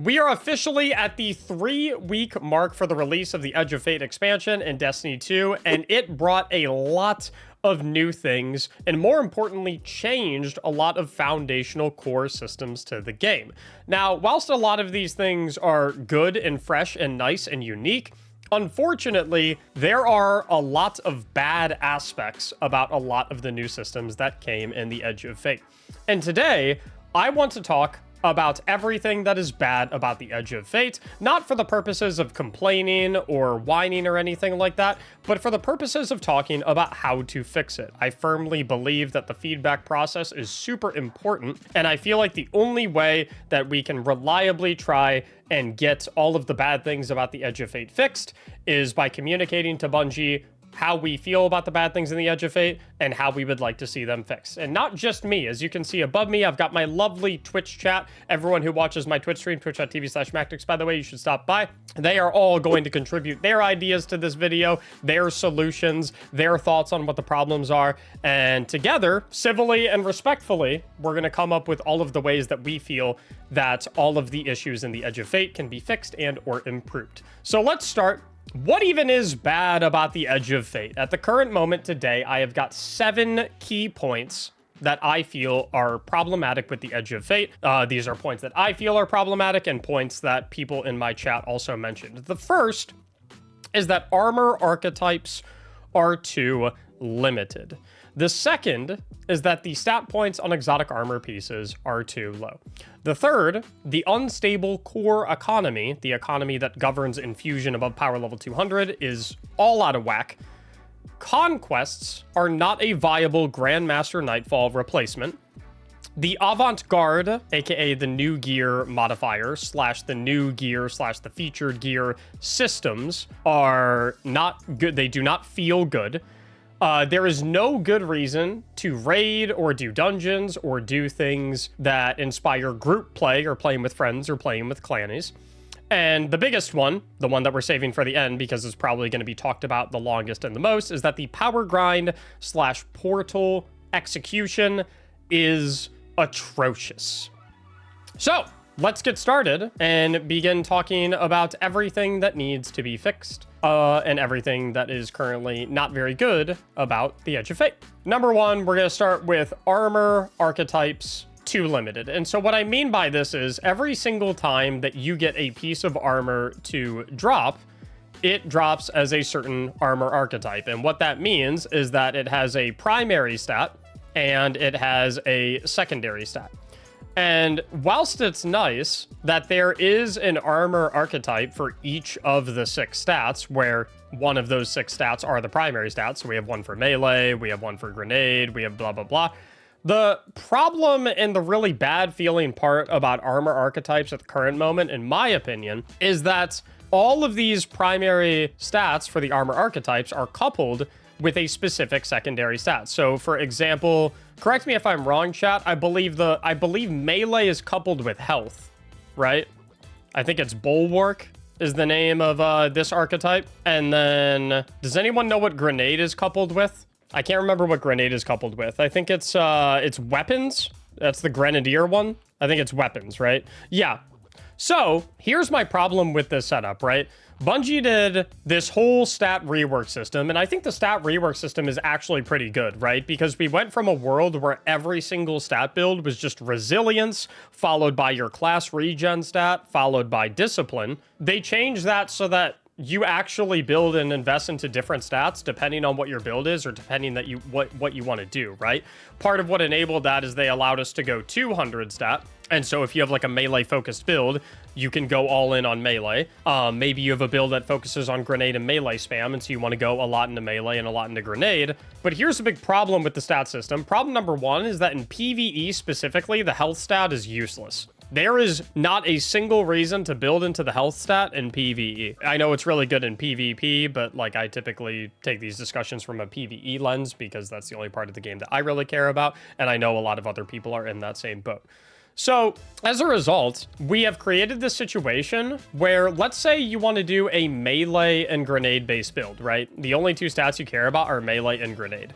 We are officially at the 3-week mark for the release of the Edge of Fate expansion in Destiny 2, and it brought a lot of new things, and more importantly, changed a lot of foundational core systems to the game. Now, whilst a lot of these things are good and fresh and nice and unique, unfortunately, there are a lot of bad aspects about a lot of the new systems that came in the Edge of Fate. And today, I want to talk about everything that is bad about the Edge of Fate, not for the purposes of complaining or whining or anything like that, but for the purposes of talking about how to fix it. I firmly believe that the feedback process is super important, and I feel like the only way that we can reliably try and get all of the bad things about the Edge of Fate fixed is by communicating to Bungie how we feel about the bad things in the Edge of Fate and how we would like to see them fixed. And not just me. As you can see above me, I've got my lovely Twitch chat. Everyone who watches my Twitch stream, twitch.tv/Mactics, by the way, you should stop by. They are all going to contribute their ideas to this video, their solutions, their thoughts on what the problems are. And together, civilly and respectfully, we're going to come up with all of the ways that we feel that all of the issues in the Edge of Fate can be fixed and or improved. So let's start. What even is bad about the Edge of Fate? At the current moment today, I have got 7 key points that I feel are problematic with the Edge of Fate. These are points that I feel are problematic and points that people in my chat also mentioned. The first is that armor archetypes are too limited. The second is that the stat points on exotic armor pieces are too low. The third, the unstable core economy, the economy that governs infusion above power level 200, is all out of whack. Conquests are not a viable Grandmaster Nightfall replacement. The avant-garde, aka the new gear modifier, / the new gear / the featured gear systems are not good. They do not feel good. There is no good reason to raid or do dungeons or do things that inspire group play or playing with friends or playing with clannies. And the biggest one, the one that we're saving for the end because it's probably going to be talked about the longest and the most, is that the power grind / portal execution is atrocious. So let's get started and begin talking about everything that needs to be fixed. And everything that is currently not very good about the Edge of Fate. Number one, we're going to start with armor archetypes too limited. And so what I mean by this is every single time that you get a piece of armor to drop, it drops as a certain armor archetype. And what that means is that it has a primary stat and it has a secondary stat. And whilst it's nice that there is an armor archetype for each of the 6 stats, where one of those 6 stats are the primary stats, so we have one for melee, we have one for grenade, we have blah, blah, blah. The problem and the really bad feeling part about armor archetypes at the current moment, in my opinion, is that all of these primary stats for the armor archetypes are coupled with a specific secondary stat. So for example, correct me if I'm wrong, chat, I believe melee is coupled with health, right? I think it's Bulwark is the name of this archetype. And then does anyone know what grenade is coupled with? I can't remember what grenade is coupled with. I think it's weapons. That's the grenadier one. I think it's weapons, right? Yeah. So here's my problem with this setup, right? Bungie did this whole stat rework system, and I think the stat rework system is actually pretty good, right? Because we went from a world where every single stat build was just resilience, followed by your class regen stat, followed by discipline. They changed that so that you actually build and invest into different stats depending on what your build is or depending that what you want to do, right? Part of what enabled that is they allowed us to go 200 stat. And so if you have like a melee focused build, you can go all in on melee. Maybe you have a build that focuses on grenade and melee spam, and so you want to go a lot into melee and a lot into grenade. But here's a big problem with the stat system. Problem number one is that in PvE specifically, the health stat is useless. There is not a single reason to build into the health stat in PvE. I know it's really good in PvP, but like I typically take these discussions from a PvE lens because that's the only part of the game that I really care about. And I know a lot of other people are in that same boat. So as a result, we have created this situation where let's say you want to do a melee and grenade based build, right? The only 2 stats you care about are melee and grenade.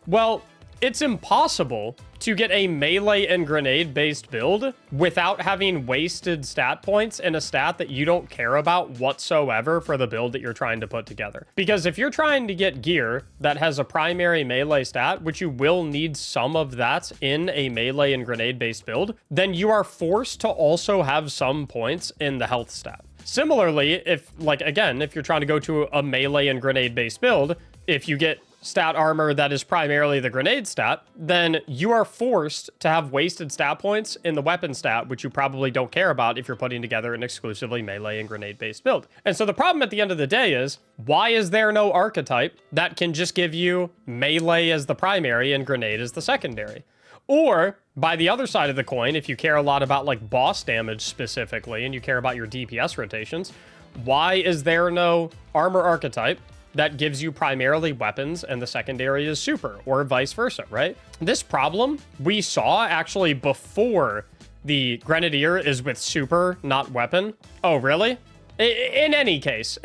Well, It's impossible to get a melee and grenade based build without having wasted stat points in a stat that you don't care about whatsoever for the build that you're trying to put together. Because if you're trying to get gear that has a primary melee stat, which you will need some of that in a melee and grenade based build, then you are forced to also have some points in the health stat. Similarly, if you're trying to go to a melee and grenade based build, if you get stat armor that is primarily the grenade stat, then you are forced to have wasted stat points in the weapon stat, which you probably don't care about if you're putting together an exclusively melee and grenade based build. And so the problem at the end of the day is, why is there no archetype that can just give you melee as the primary and grenade as the secondary? Or, by the other side of the coin, if you care a lot about like boss damage specifically, and you care about your DPS rotations, why is there no armor archetype that gives you primarily weapons and the secondary is super, or vice versa, right? This problem we saw actually before the Grenadier is with super, not weapon. Oh, really? In any case,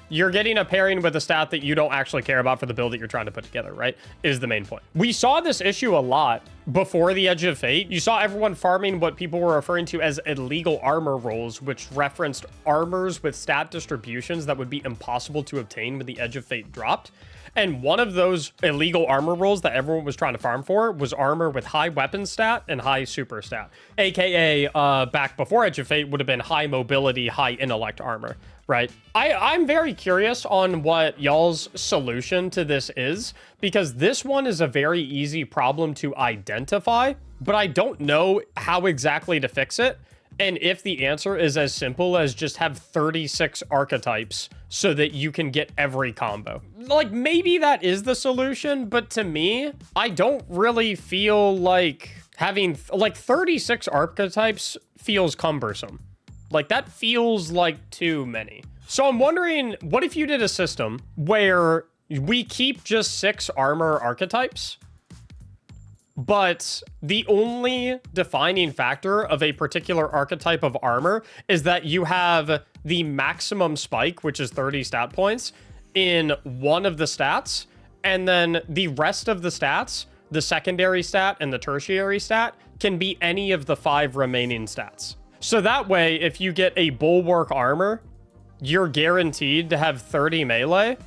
you're getting a pairing with a stat that you don't actually care about for the build that you're trying to put together, right? Is the main point. We saw this issue a lot before the Edge of Fate. You saw everyone farming what people were referring to as illegal armor rolls, which referenced armors with stat distributions that would be impossible to obtain when the Edge of Fate dropped. And one of those illegal armor rolls that everyone was trying to farm for was armor with high weapon stat and high super stat. AKA, back before Edge of Fate would have been high mobility, high intellect armor, right? I'm very curious on what y'all's solution to this is, because this one is a very easy problem to identify, but I don't know how exactly to fix it. And if the answer is as simple as just have 36 archetypes so that you can get every combo. Like, maybe that is the solution, but to me, I don't really feel like having, like, 36 archetypes feels cumbersome. Like, that feels like too many. So I'm wondering, what if you did a system where we keep just 6 armor archetypes, but the only defining factor of a particular archetype of armor is that you have the maximum spike, which is 30 stat points, in one of the stats, and then the rest of the stats, the secondary stat and the tertiary stat, can be any of the 5 remaining stats. So that way, if you get a bulwark armor, you're guaranteed to have 30 melee.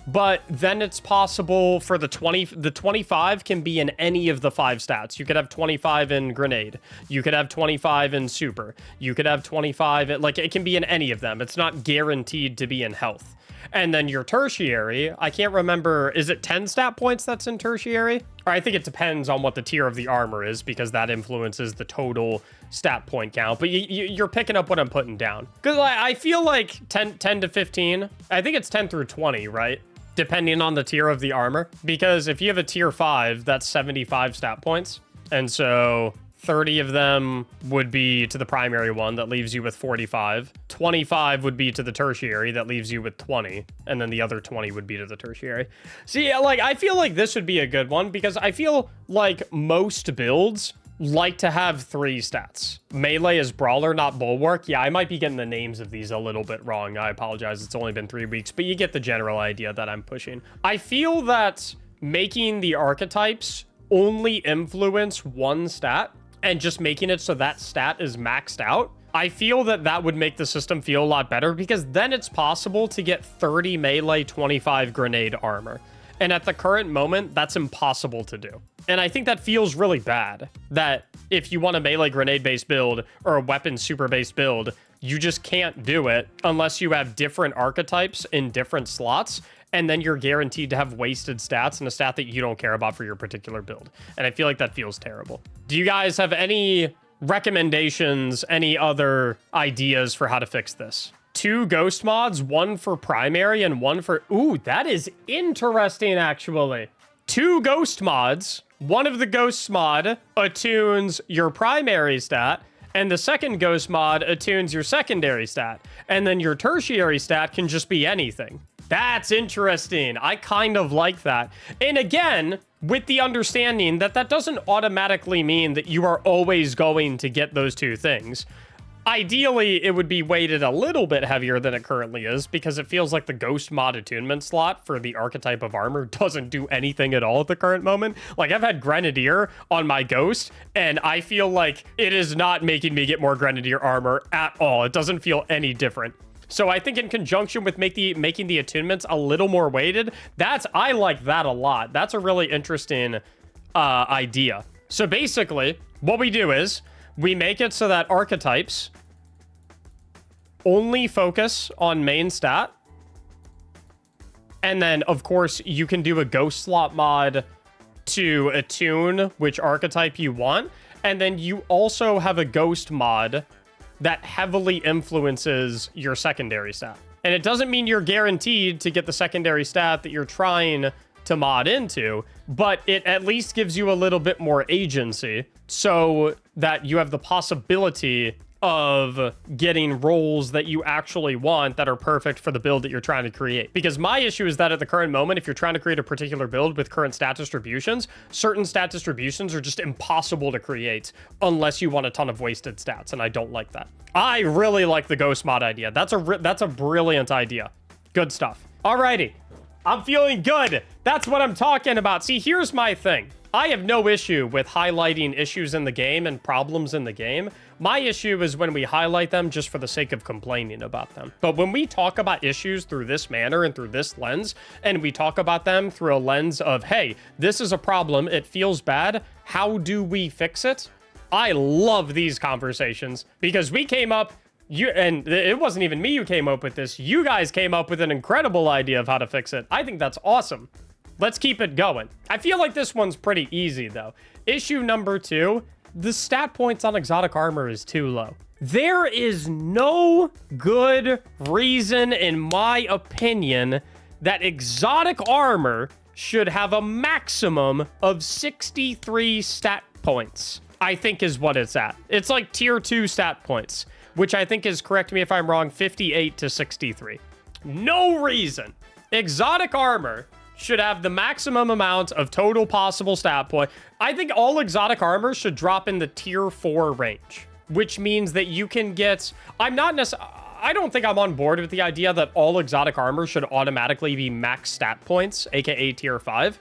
But then it's possible for the 25 can be in any of the 5 stats. You could have 25 in grenade. You could have 25 in super. You could have 25, like, it can be in any of them. It's not guaranteed to be in health. And then your tertiary, I can't remember, is it 10 stat points that's in tertiary? Or I think it depends on what the tier of the armor is, because that influences the total stat point count. But you're picking up what I'm putting down. Because I feel like 10 to 15, I think it's 10 through 20, right? Depending on the tier of the armor. Because if you have a tier 5, that's 75 stat points. And so 30 of them would be to the primary one, that leaves you with 45. 25 would be to the tertiary, that leaves you with 20. And then the other 20 would be to the tertiary. So yeah, like, I feel like this would be a good one, because I feel like most builds like to have 3 stats. Melee is brawler, not bulwark. Yeah, I might be getting the names of these a little bit wrong. I apologize. It's only been 3 weeks, but you get the general idea that I'm pushing. I feel that making the archetypes only influence one stat and just making it so that stat is maxed out, I feel that that would make the system feel a lot better, because then it's possible to get 30 melee, 25 grenade armor. And at the current moment, that's impossible to do. And I think that feels really bad, that if you want a melee grenade-based build or a weapon super-based build, you just can't do it unless you have different archetypes in different slots, and then you're guaranteed to have wasted stats and a stat that you don't care about for your particular build. And I feel like that feels terrible. Do you guys have any recommendations, any other ideas for how to fix this? 2 ghost mods, 1 for primary and 1 for... Ooh, that is interesting, actually. 2 ghost mods. One of the ghosts mod attunes your primary stat, and the second ghost mod attunes your secondary stat. And then your tertiary stat can just be anything. That's interesting. I kind of like that. And again, with the understanding that that doesn't automatically mean that you are always going to get those 2 things. Ideally, it would be weighted a little bit heavier than it currently is because it feels like the Ghost mod attunement slot for the archetype of armor doesn't do anything at all at the current moment. Like, I've had Grenadier on my Ghost, and I feel like it is not making me get more Grenadier armor at all. It doesn't feel any different. So I think in conjunction with making the attunements a little more weighted, I like that a lot. That's a really interesting idea. So basically, what we do is we make it so that archetypes only focus on main stat. And then, of course, you can do a ghost slot mod to attune which archetype you want. And then you also have a ghost mod that heavily influences your secondary stat. And it doesn't mean you're guaranteed to get the secondary stat that you're trying to mod into, but it at least gives you a little bit more agency so that you have the possibility of getting roles that you actually want that are perfect for the build that you're trying to create. Because my issue is that at the current moment, if you're trying to create a particular build with current stat distributions, certain stat distributions are just impossible to create unless you want a ton of wasted stats, and I don't like that. I really like the ghost mod idea. That's a brilliant idea. Good stuff. Alrighty. I'm feeling good. That's what I'm talking about. See, here's my thing. I have no issue with highlighting issues in the game and problems in the game. My issue is when we highlight them just for the sake of complaining about them. But when we talk about issues through this manner and through this lens, and we talk about them through a lens of, hey, this is a problem, it feels bad, how do we fix it? I love these conversations because we came up, and it wasn't even me who came up with this, you guys came up with an incredible idea of how to fix it. I think that's awesome. Let's keep it going. I feel like this one's pretty easy, though. Issue number 2, the stat points on exotic armor is too low. There is no good reason, in my opinion, that exotic armor should have a maximum of 63 stat points, I think is what it's at. It's like tier 2 stat points, which I think is, correct me if I'm wrong, 58 to 63. No reason exotic armor should have the maximum amount of total possible stat point. I think all exotic armor should drop in the tier 4 range, which means that you can get, I don't think I'm on board with the idea that all exotic armor should automatically be max stat points, aka tier 5.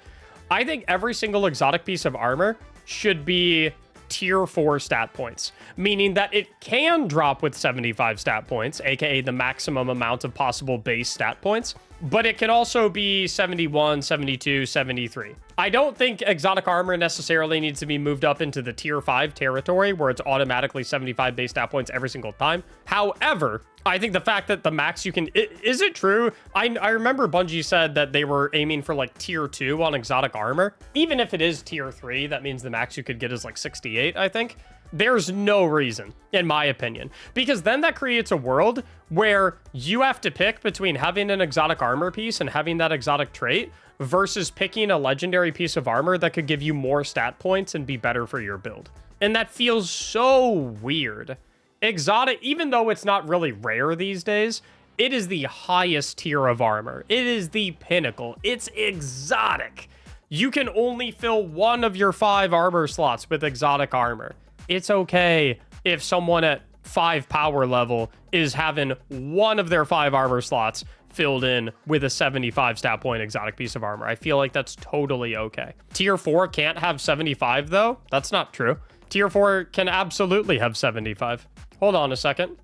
I think every single exotic piece of armor should be tier 4 stat points, meaning that it can drop with 75 stat points, aka the maximum amount of possible base stat points, but it can also be 71, 72, 73. I don't think exotic armor necessarily needs to be moved up into the tier 5 territory where it's automatically 75 base stat points every single time. However, I think the fact that the max you can... Is it true? I remember Bungie said that they were aiming for like tier 2 on exotic armor. Even if it is tier 3, that means the max you could get is like 68, I think. There's no reason, in my opinion, because then that creates a world where you have to pick between having an exotic armor piece and having that exotic trait versus picking a legendary piece of armor that could give you more stat points and be better for your build. And that feels so weird. Exotic, even though it's not really rare these days, it is the highest tier of armor. It is the pinnacle. It's exotic. You can only fill one of your 5 armor slots with exotic armor. It's okay if someone at 5 power level is having one of their 5 armor slots filled in with a 75 stat point exotic piece of armor. I feel like that's totally okay. Tier 4 can't have 75 though. That's not true. Tier 4 can absolutely have 75. Hold on a second.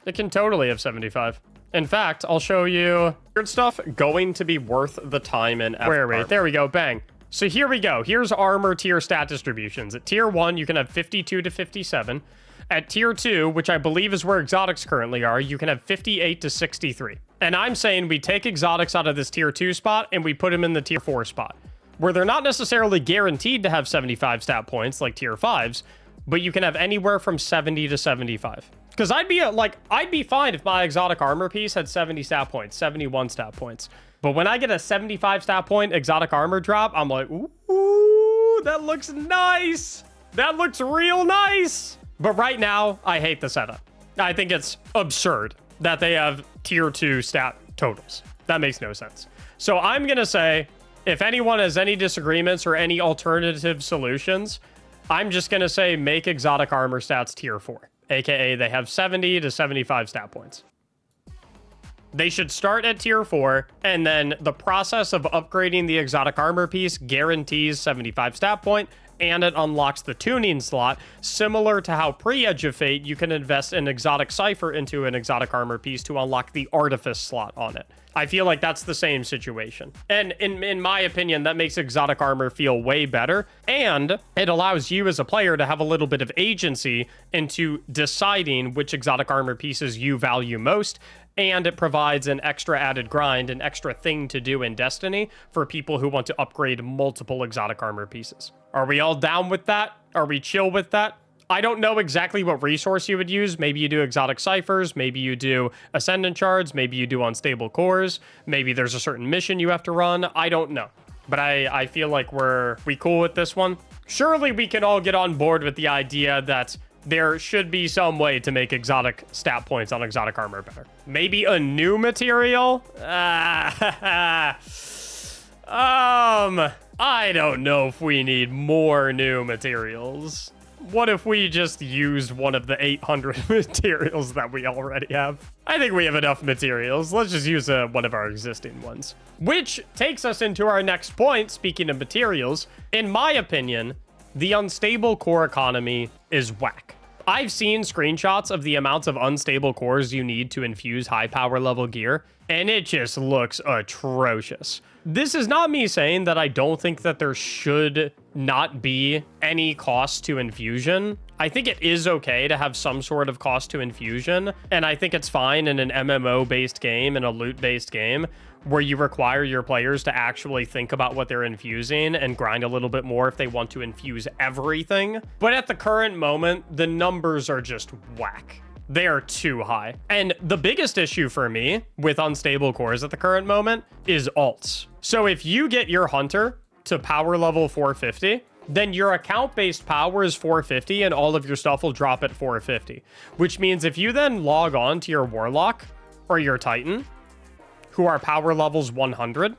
It can totally have 75. In fact, I'll show you weird stuff going to be worth the time and effort. Where are we? There we go. Bang. So here we go. Here's armor tier stat distributions. At tier 1, you can have 52 to 57. At tier 2, which I believe is where exotics currently are, you can have 58 to 63. And I'm saying we take exotics out of this tier 2 spot and we put them in the tier 4 spot, where they're not necessarily guaranteed to have 75 stat points like tier 5s, but you can have anywhere from 70 to 75. Because I'd be fine if my exotic armor piece had 70 stat points, 71 stat points. But when I get a 75 stat point exotic armor drop, I'm like, ooh, that looks nice. That looks real nice. But right now, I hate the setup. I think it's absurd that they have tier 2 stat totals. That makes no sense. So I'm going to say, if anyone has any disagreements or any alternative solutions, I'm just going to say make exotic armor stats tier 4. aka they have 70 to 75 stat points. They should start at tier 4, and then the process of upgrading the exotic armor piece guarantees 75 stat point, and it unlocks the tuning slot, similar to how pre-Edge of Fate, you can invest an exotic cipher into an exotic armor piece to unlock the artifice slot on it. I feel like that's the same situation. And in my opinion, that makes exotic armor feel way better, and it allows you as a player to have a little bit of agency into deciding which exotic armor pieces you value most, and it provides an extra added grind, an extra thing to do in Destiny for people who want to upgrade multiple exotic armor pieces. Are we all down with that? Are we chill with that? I don't know exactly what resource you would use. Maybe you do exotic ciphers, maybe you do ascendant shards, maybe you do unstable cores, maybe there's a certain mission you have to run. I don't know. But I feel like we cool with this one. Surely we can all get on board with the idea that there should be some way to make exotic stat points on exotic armor better. Maybe a new material? I don't know if we need more new materials. What if we just used one of the 800 materials that we already have? I think we have enough materials. Let's just use one of our existing ones. Which takes us into our next point, speaking of materials. In my opinion, the unstable core economy is whack. I've seen screenshots of the amounts of unstable cores you need to infuse high power level gear, and it just looks atrocious. This is not me saying that I don't think that there should not be any cost to infusion. I think it is okay to have some sort of cost to infusion, and I think it's fine in an MMO-based game, in a loot-based game, where you require your players to actually think about what they're infusing and grind a little bit more if they want to infuse everything. But at the current moment, the numbers are just whack. They are too high. And the biggest issue for me with unstable cores at the current moment is alts. So if you get your hunter to power level 450, then your account-based power is 450 and all of your stuff will drop at 450. Which means if you then log on to your warlock or your titan, who are power levels 100,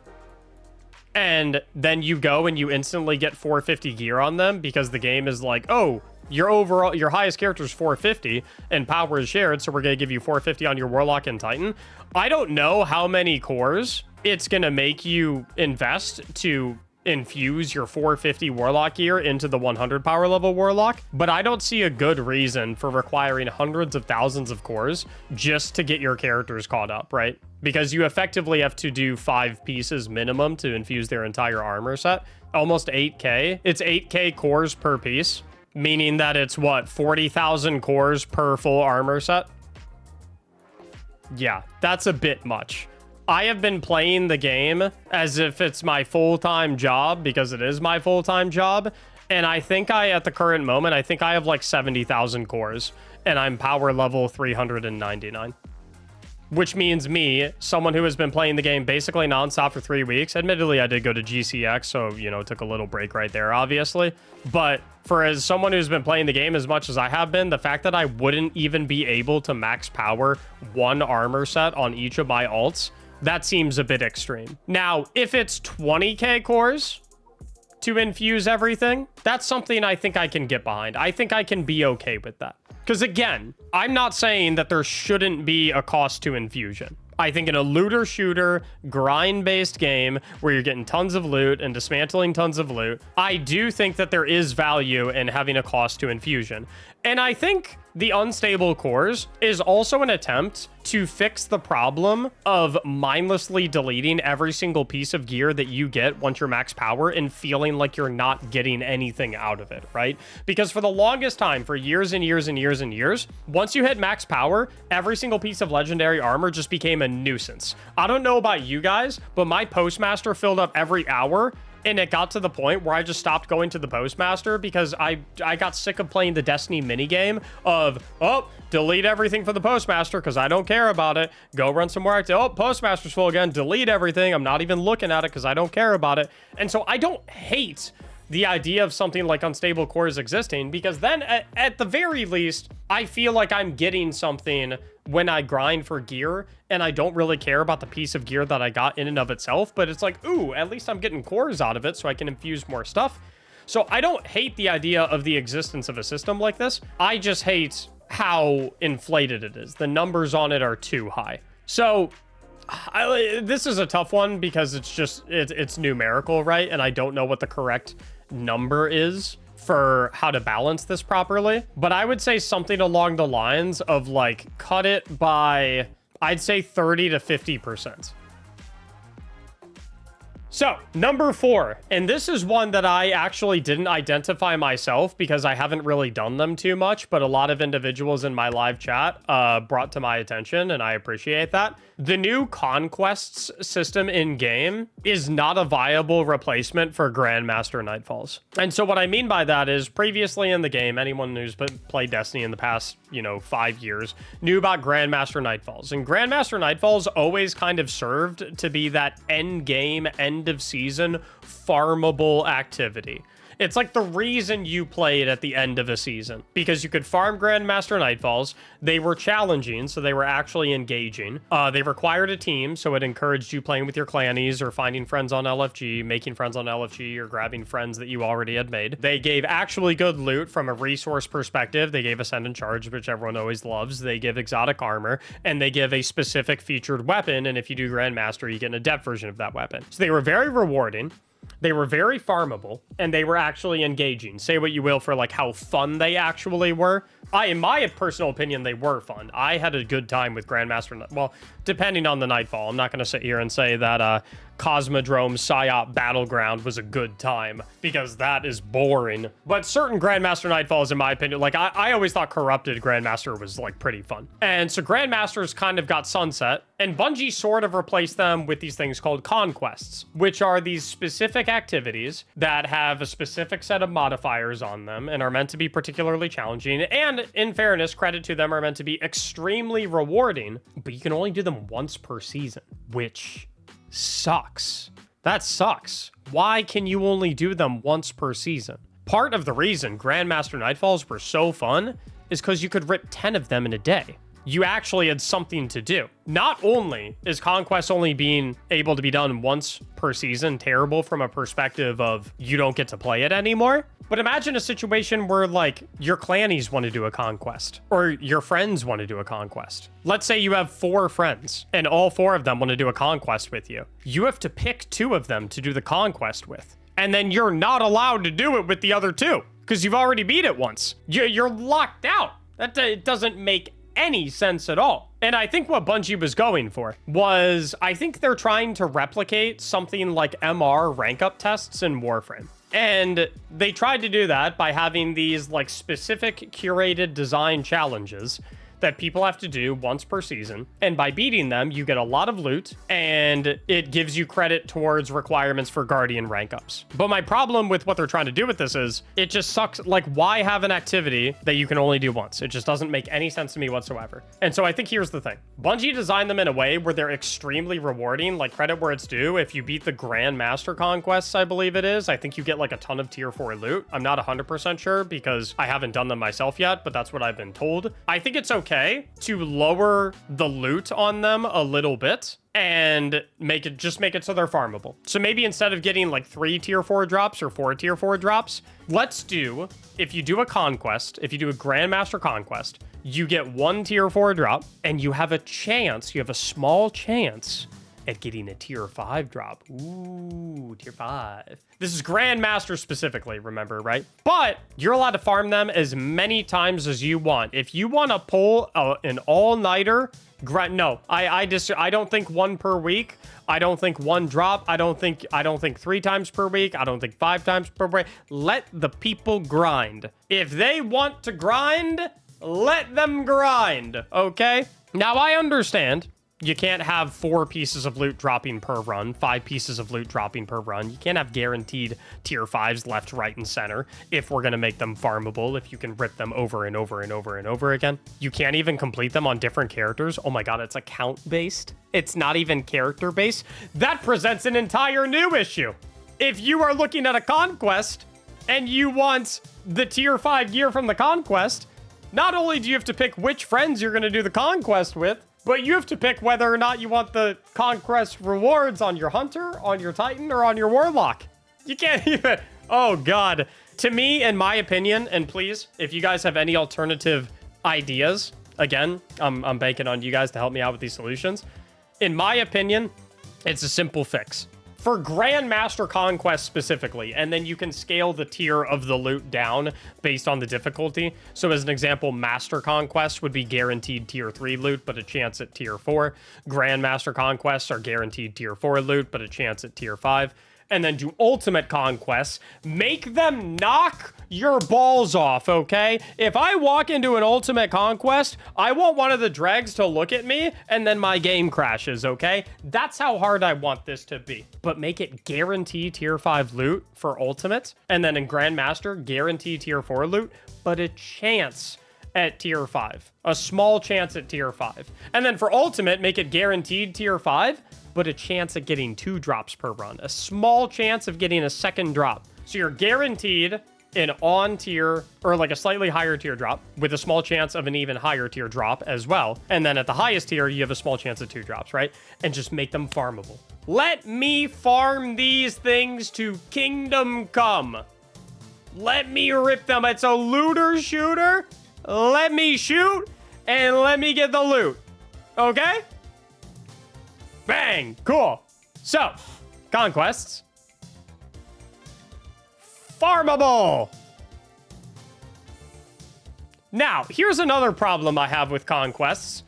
and then you go and you instantly get 450 gear on them because the game is like, oh, your highest character is 450 and power is shared, so we're gonna give you 450 on your warlock and titan. I don't know how many cores it's gonna make you invest to infuse your 450 warlock gear into the 100 power level warlock, but I don't see a good reason for requiring hundreds of thousands of cores just to get your characters caught up, right? Because you effectively have to do 5 pieces minimum to infuse their entire armor set. Almost 8k. It's 8k cores per piece, meaning that it's what, 40,000 cores per full armor set? Yeah, that's a bit much. I have been playing the game as if it's my full-time job, because it is my full-time job. And I think at the current moment, I think I have like 70,000 cores and I'm power level 399. Which means me, someone who has been playing the game basically nonstop for 3 weeks. Admittedly, I did go to GCX, so, you know, took a little break right there, obviously. But as someone who's been playing the game as much as I have been, the fact that I wouldn't even be able to max power one armor set on each of my alts, that seems a bit extreme. Now, if it's 20k cores to infuse everything, that's something I think I can get behind. I think I can be okay with that. Because again, I'm not saying that there shouldn't be a cost to infusion. I think in a looter shooter grind-based game where you're getting tons of loot and dismantling tons of loot, I do think that there is value in having a cost to infusion. And I think the unstable cores is also an attempt to fix the problem of mindlessly deleting every single piece of gear that you get once you're max power and feeling like you're not getting anything out of it, right? Because for the longest time, for years and years and years and years, once you hit max power, every single piece of legendary armor just became a nuisance. I don't know about you guys, but my postmaster filled up every hour. And it got to the point where I just stopped going to the postmaster because I got sick of playing the Destiny minigame of, oh, delete everything for the postmaster because I don't care about it. Go run some more activity. Oh, postmaster's full again. Delete everything. I'm not even looking at it because I don't care about it. And so I don't hate the idea of something like unstable cores existing, because then at the very least, I feel like I'm getting something when I grind for gear and I don't really care about the piece of gear that I got in and of itself, but it's like, ooh, at least I'm getting cores out of it so I can infuse more stuff. So I don't hate the idea of the existence of a system like this. I just hate how inflated it is. The numbers on it are too high. So this is a tough one because it's numerical, right? And I don't know what the correct number is for how to balance this properly. But I would say something along the lines of like cut it by, I'd say 30 to 50%. So, number 4, and this is one that I actually didn't identify myself because I haven't really done them too much, but a lot of individuals in my live chat brought to my attention, and I appreciate that. The new Conquests system in-game is not a viable replacement for Grandmaster Nightfalls. And so what I mean by that is previously in the game, anyone who's played Destiny in the past, 5 years knew about Grandmaster Nightfalls. And Grandmaster Nightfalls always kind of served to be that end-game, end-of-season farmable activity. It's like the reason you played at the end of a season, because you could farm Grandmaster Nightfalls. They were challenging, so they were actually engaging. They required a team, so it encouraged you playing with your clannies or finding friends on LFG, making friends on LFG, or grabbing friends that you already had made. They gave actually good loot from a resource perspective. They gave Ascendant Charge, which everyone always loves. They give exotic armor, and they give a specific featured weapon, and if you do Grandmaster, you get an adept version of that weapon. So they were very rewarding. They were very farmable, and they were actually engaging. Say what you will for like how fun they actually were. In my personal opinion, they were fun. I had a good time with Grandmaster. Well, depending on the Nightfall. I'm not going to sit here and say that Cosmodrome Psyop Battleground was a good time, because that is boring. But certain Grandmaster Nightfalls, in my opinion, like I always thought Corrupted Grandmaster was like pretty fun. And so Grandmasters kind of got sunset, and Bungie sort of replaced them with these things called Conquests, which are these specific activities that have a specific set of modifiers on them and are meant to be particularly challenging. And in fairness, credit to them, are meant to be extremely rewarding, but you can only do them once per season, which sucks. That sucks. Why can you only do them once per season? Part of the reason Grandmaster Nightfalls were so fun is because you could rip 10 of them in a day. You actually had something to do. Not only is Conquest only being able to be done once per season terrible from a perspective of you don't get to play it anymore, but imagine a situation where like your clannies want to do a conquest or your friends want to do a conquest. Let's say you have 4 friends and all 4 of them want to do a conquest with you. You have to pick 2 of them to do the conquest with. And then you're not allowed to do it with the other 2 because you've already beat it once. You're locked out. It doesn't make any sense at all. And I think what Bungie was going for was, I think they're trying to replicate something like MR rank up tests in Warframe. And they tried to do that by having these like specific curated design challenges that people have to do once per season. And by beating them, you get a lot of loot and it gives you credit towards requirements for Guardian rank ups. But my problem with what they're trying to do with this is it just sucks. Like, why have an activity that you can only do once? It just doesn't make any sense to me whatsoever. And so I think here's the thing. Bungie designed them in a way where they're extremely rewarding, like credit where it's due. If you beat the Grandmaster Conquests, I believe it is, I think you get like a ton of tier 4 loot. I'm not 100% sure because I haven't done them myself yet, but that's what I've been told. I think it's okay to lower the loot on them a little bit and make it so they're farmable. So maybe instead of getting like 3 tier 4 drops or 4 tier 4 drops, let's do, if you do a conquest, if you do a Grandmaster Conquest, you get 1 tier 4 drop and you have a small chance at getting a tier 5 drop. Ooh, tier 5. This is Grandmaster specifically, remember, right? But you're allowed to farm them as many times as you want. If you want to pull an all-nighter, no, I don't think 1 per week. I don't think 1 drop. I don't think 3 times per week. I don't think 5 times per week. Let the people grind. If they want to grind, let them grind, okay? Now, I understand you can't have 4 pieces of loot dropping per run, 5 pieces of loot dropping per run. You can't have guaranteed tier 5s left, right, and center if we're going to make them farmable, if you can rip them over and over and over and over again. You can't even complete them on different characters. Oh my god, it's account-based. It's not even character-based. That presents an entire new issue. If you are looking at a conquest and you want the tier 5 gear from the conquest, not only do you have to pick which friends you're going to do the conquest with, but you have to pick whether or not you want the conquest rewards on your hunter, on your titan, or on your warlock. You can't even... Oh, God. To me, in my opinion, and please, if you guys have any alternative ideas. Again, I'm banking on you guys to help me out with these solutions. In my opinion, it's a simple fix. For Grandmaster Conquest specifically, and then you can scale the tier of the loot down based on the difficulty. So as an example, Master Conquest would be guaranteed tier 3 loot, but a chance at tier 4. Grandmaster Conquests are guaranteed tier 4 loot, but a chance at tier 5. And then do Ultimate Conquests. Make them knock your balls off, okay? If I walk into an Ultimate Conquest, I want one of the dregs to look at me, and then my game crashes, okay? That's how hard I want this to be. But make it guarantee tier 5 loot for Ultimate, and then in Grandmaster, guarantee tier 4 loot, but a chance at tier 5. A small chance at tier 5. And then for Ultimate, make it guaranteed tier 5, but a chance at getting 2 drops per run. A small chance of getting a second drop. So you're guaranteed an on tier, or like a slightly higher tier drop, with a small chance of an even higher tier drop as well. And then at the highest tier, you have a small chance of 2 drops, right? And just make them farmable. Let me farm these things to kingdom come. Let me rip them. It's a looter shooter. Let me shoot and let me get the loot. Okay? Bang! Cool. So, Conquests. Farmable! Now, here's another problem I have with Conquests.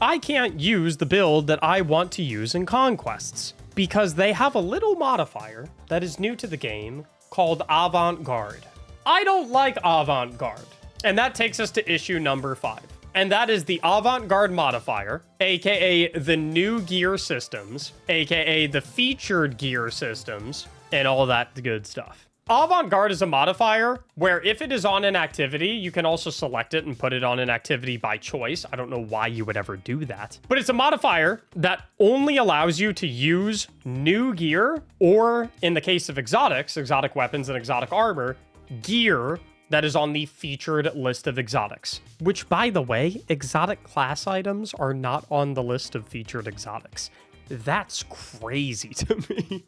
I can't use the build that I want to use in Conquests because they have a little modifier that is new to the game called Avant-Garde. I don't like Avant-Garde, and that takes us to issue number 5. And that is the Avant-Garde modifier, aka the new gear systems, aka the featured gear systems, and all that good stuff. Avant-Garde is a modifier where if it is on an activity, you can also select it and put it on an activity by choice. I don't know why you would ever do that. But it's a modifier that only allows you to use new gear, or in the case of exotics, exotic weapons and exotic armor, gear that is on the featured list of exotics. Which, by the way, exotic class items are not on the list of featured exotics. That's crazy to me.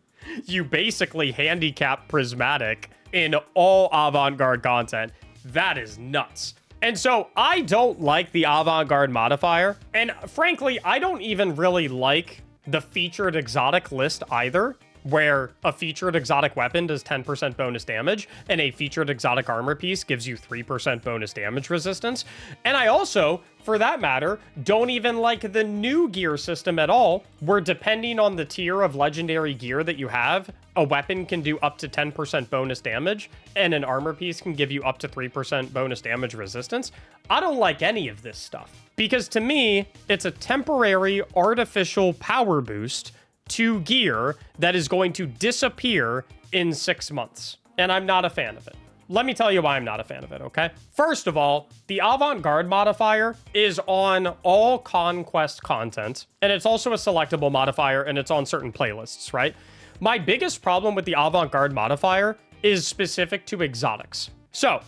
You basically handicap Prismatic in all Avant-Garde content. That is nuts. And so I don't like the Avant-Garde modifier. And frankly, I don't even really like the featured exotic list either, where a featured exotic weapon does 10% bonus damage, and a featured exotic armor piece gives you 3% bonus damage resistance. And I also, for that matter, don't even like the new gear system at all, where depending on the tier of legendary gear that you have, a weapon can do up to 10% bonus damage, and an armor piece can give you up to 3% bonus damage resistance. I don't like any of this stuff, because to me, it's a temporary artificial power boost to gear that is going to disappear in 6 months. And I'm not a fan of it. Let me tell you why I'm not a fan of it, okay? First of all, the Avant-Garde modifier is on all Conquest content, and it's also a selectable modifier, and it's on certain playlists, right? My biggest problem with the Avant-Garde modifier is specific to exotics. So,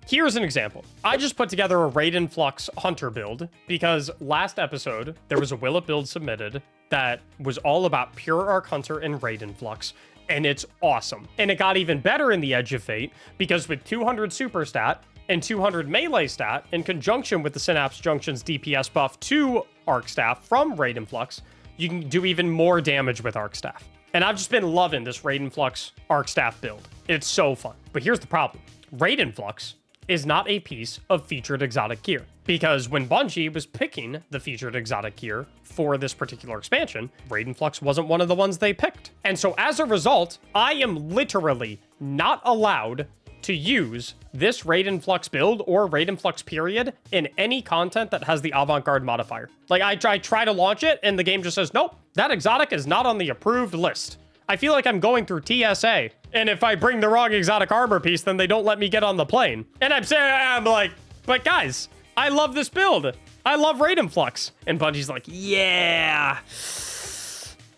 here's an example. I just put together a Raiden Flux Hunter build because last episode, there was a Willet build submitted that was all about pure Arc Hunter and Raiden Flux, and it's awesome. And it got even better in the Edge of Fate because with 200 super stat and 200 melee stat in conjunction with the Synapse Junction's DPS buff to Arc Staff from Raiden Flux, you can do even more damage with Arc Staff. And I've just been loving this Raiden Flux Arc Staff build. It's so fun. But here's the problem. Raiden Flux is not a piece of featured exotic gear, because when Bungie was picking the featured exotic gear for this particular expansion, Raiden Flux wasn't one of the ones they picked. And so as a result, I am literally not allowed to use this Raiden Flux build or Raiden Flux period in any content that has the Avant-Garde modifier. Like I try to launch it and the game just says, nope, that exotic is not on the approved list. I feel like I'm going through TSA. And if I bring the wrong exotic armor piece, then they don't let me get on the plane. And I'm like, but guys, I love this build. I love Raiden Flux. And Bungie's like, yeah,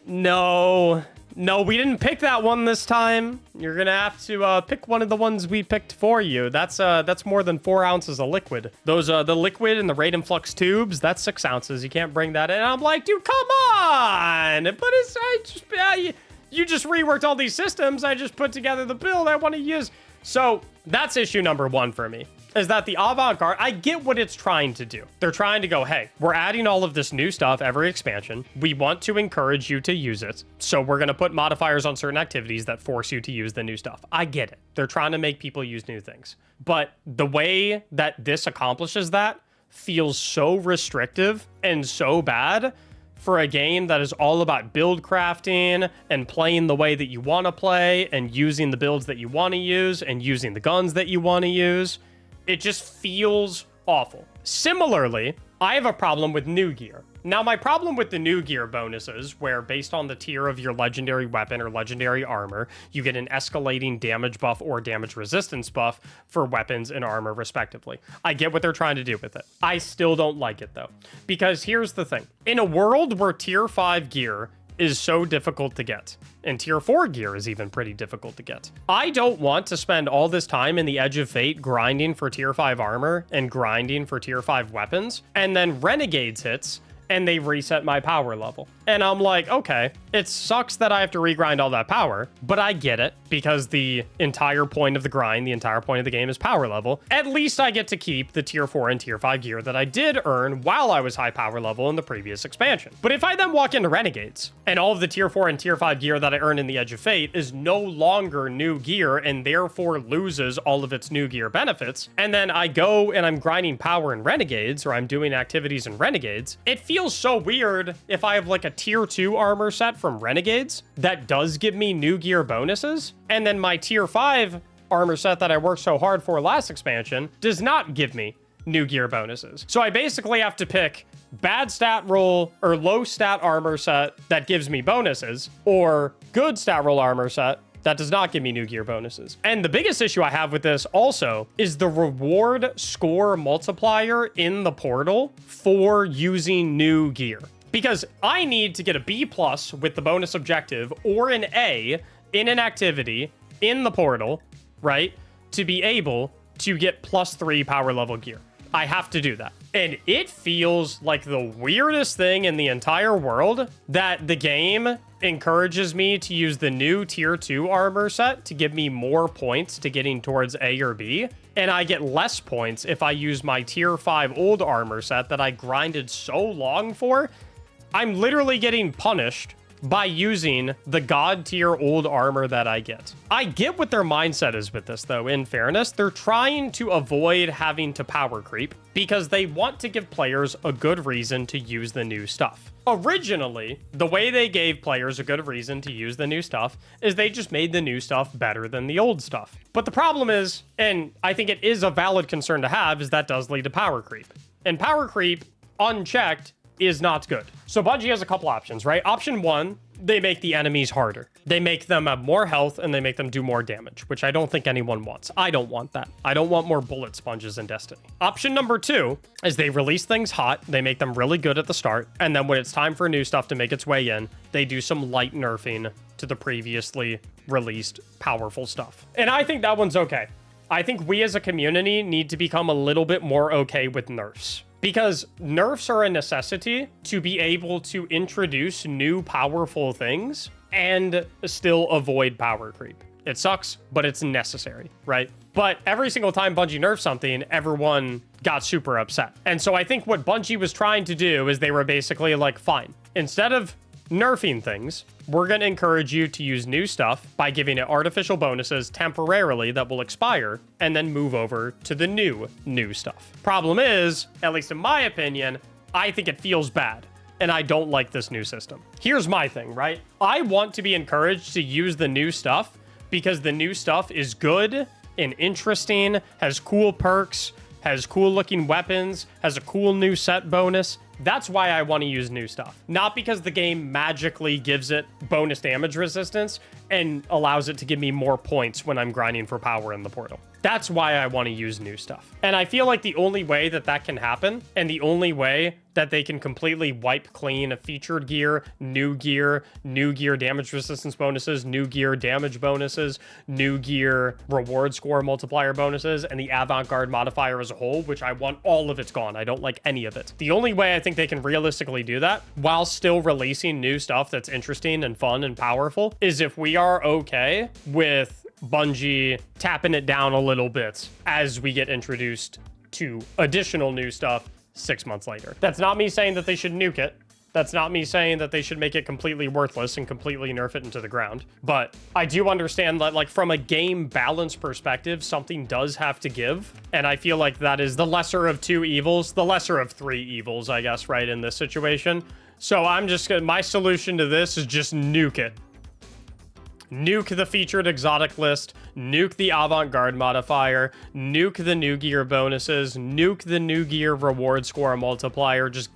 no, we didn't pick that one this time. You're gonna have to pick one of the ones we picked for you. That's more than 4 ounces of liquid. Those the liquid and the Raiden Flux tubes, that's 6 ounces. You can't bring that in. And I'm like, dude, come on. But you just reworked all these systems. I just put together the build I want to use. So that's issue number 1 for me. is that the Avant-Garde, I get what it's trying to do. They're trying to go, hey, we're adding all of this new stuff every expansion. We want to encourage you to use it. So we're going to put modifiers on certain activities that force you to use the new stuff. I get it. They're trying to make people use new things. But the way that this accomplishes that feels so restrictive and so bad for a game that is all about build crafting and playing the way that you want to play and using the builds that you want to use and using the guns that you want to use. It just feels awful. Similarly, I have a problem with new gear. Now, my problem with the new gear bonuses, where based on the tier of your legendary weapon or legendary armor, you get an escalating damage buff or damage resistance buff for weapons and armor, respectively. I get what they're trying to do with it. I still don't like it, though. Because here's the thing. In a world where tier 5 gear is so difficult to get, and tier 4 gear is even pretty difficult to get, I don't want to spend all this time in the Edge of Fate grinding for tier 5 armor and grinding for tier 5 weapons, and then Renegades hits, and they reset my power level. And I'm like, okay, it sucks that I have to regrind all that power, but I get it because the entire point of the grind, the entire point of the game is power level. At least I get to keep the tier 4 and tier 5 gear that I did earn while I was high power level in the previous expansion. But if I then walk into Renegades and all of the tier 4 and tier 5 gear that I earned in the Edge of Fate is no longer new gear and therefore loses all of its new gear benefits, and then I go and I'm grinding power in Renegades or I'm doing activities in Renegades, it feels so weird if I have like a tier 2 armor set from Renegades that does give me new gear bonuses, and then my tier 5 armor set that I worked so hard for last expansion does not give me new gear bonuses. So I basically have to pick bad stat roll or low stat armor set that gives me bonuses, or good stat roll armor set that does not give me new gear bonuses. And the biggest issue I have with this also is the reward score multiplier in the portal for using new gear. Because I need to get a B+ with the bonus objective or an A in an activity in the portal, right, to be able to get +3 power level gear. I have to do that. And it feels like the weirdest thing in the entire world that the game encourages me to use the new tier 2 armor set to give me more points to getting towards A or B. And I get less points if I use my tier 5 old armor set that I grinded so long for. I'm literally getting punished by using the god tier old armor that I get. I get what their mindset is with this, though. In fairness, they're trying to avoid having to power creep because they want to give players a good reason to use the new stuff. Originally, the way they gave players a good reason to use the new stuff is they just made the new stuff better than the old stuff. But the problem is, and I think it is a valid concern to have, is that does lead to power creep. And power creep, unchecked, is not good. So Bungie has a couple options, right? Option 1, they make the enemies harder. They make them have more health and they make them do more damage, which I don't think anyone wants. I don't want that. I don't want more bullet sponges in Destiny. Option number 2 is they release things hot. They make them really good at the start. And then when it's time for new stuff to make its way in, they do some light nerfing to the previously released powerful stuff. And I think that one's okay. I think we as a community need to become a little bit more okay with nerfs. Because nerfs are a necessity to be able to introduce new powerful things and still avoid power creep. It sucks, but it's necessary, right? But every single time Bungie nerfed something, everyone got super upset. And so I think what Bungie was trying to do is they were basically like, fine, instead of nerfing things, we're going to encourage you to use new stuff by giving it artificial bonuses temporarily that will expire and then move over to the new stuff. Problem is, at least in my opinion, I think it feels bad and I don't like this new system. Here's my thing, right? I want to be encouraged to use the new stuff because the new stuff is good and interesting, has cool perks, has cool looking weapons, has a cool new set bonus. That's why I want to use new stuff. Not because the game magically gives it bonus damage resistance and allows it to give me more points when I'm grinding for power in the portal. That's why I want to use new stuff. And I feel like the only way that that can happen, and the only way that they can completely wipe clean a featured gear, new gear damage resistance bonuses, new gear damage bonuses, new gear reward score multiplier bonuses, and the avant-garde modifier as a whole, which I want all of it's gone. I don't like any of it. The only way I think they can realistically do that while still releasing new stuff that's interesting and fun and powerful is if we are okay with Bungie tapping it down a little bit as we get introduced to additional new stuff 6 months later. That's not me saying that they should nuke it. That's not me saying that they should make it completely worthless and completely nerf it into the ground. But I do understand that, like, from a game balance perspective, something does have to give. And I feel like that is the lesser of two evils, the lesser of three evils, I guess, right, in this situation. So I'm just gonna, my solution to this is just nuke it. Nuke the featured exotic list, nuke the avant-garde modifier, nuke the new gear bonuses, nuke the new gear reward score multiplier, just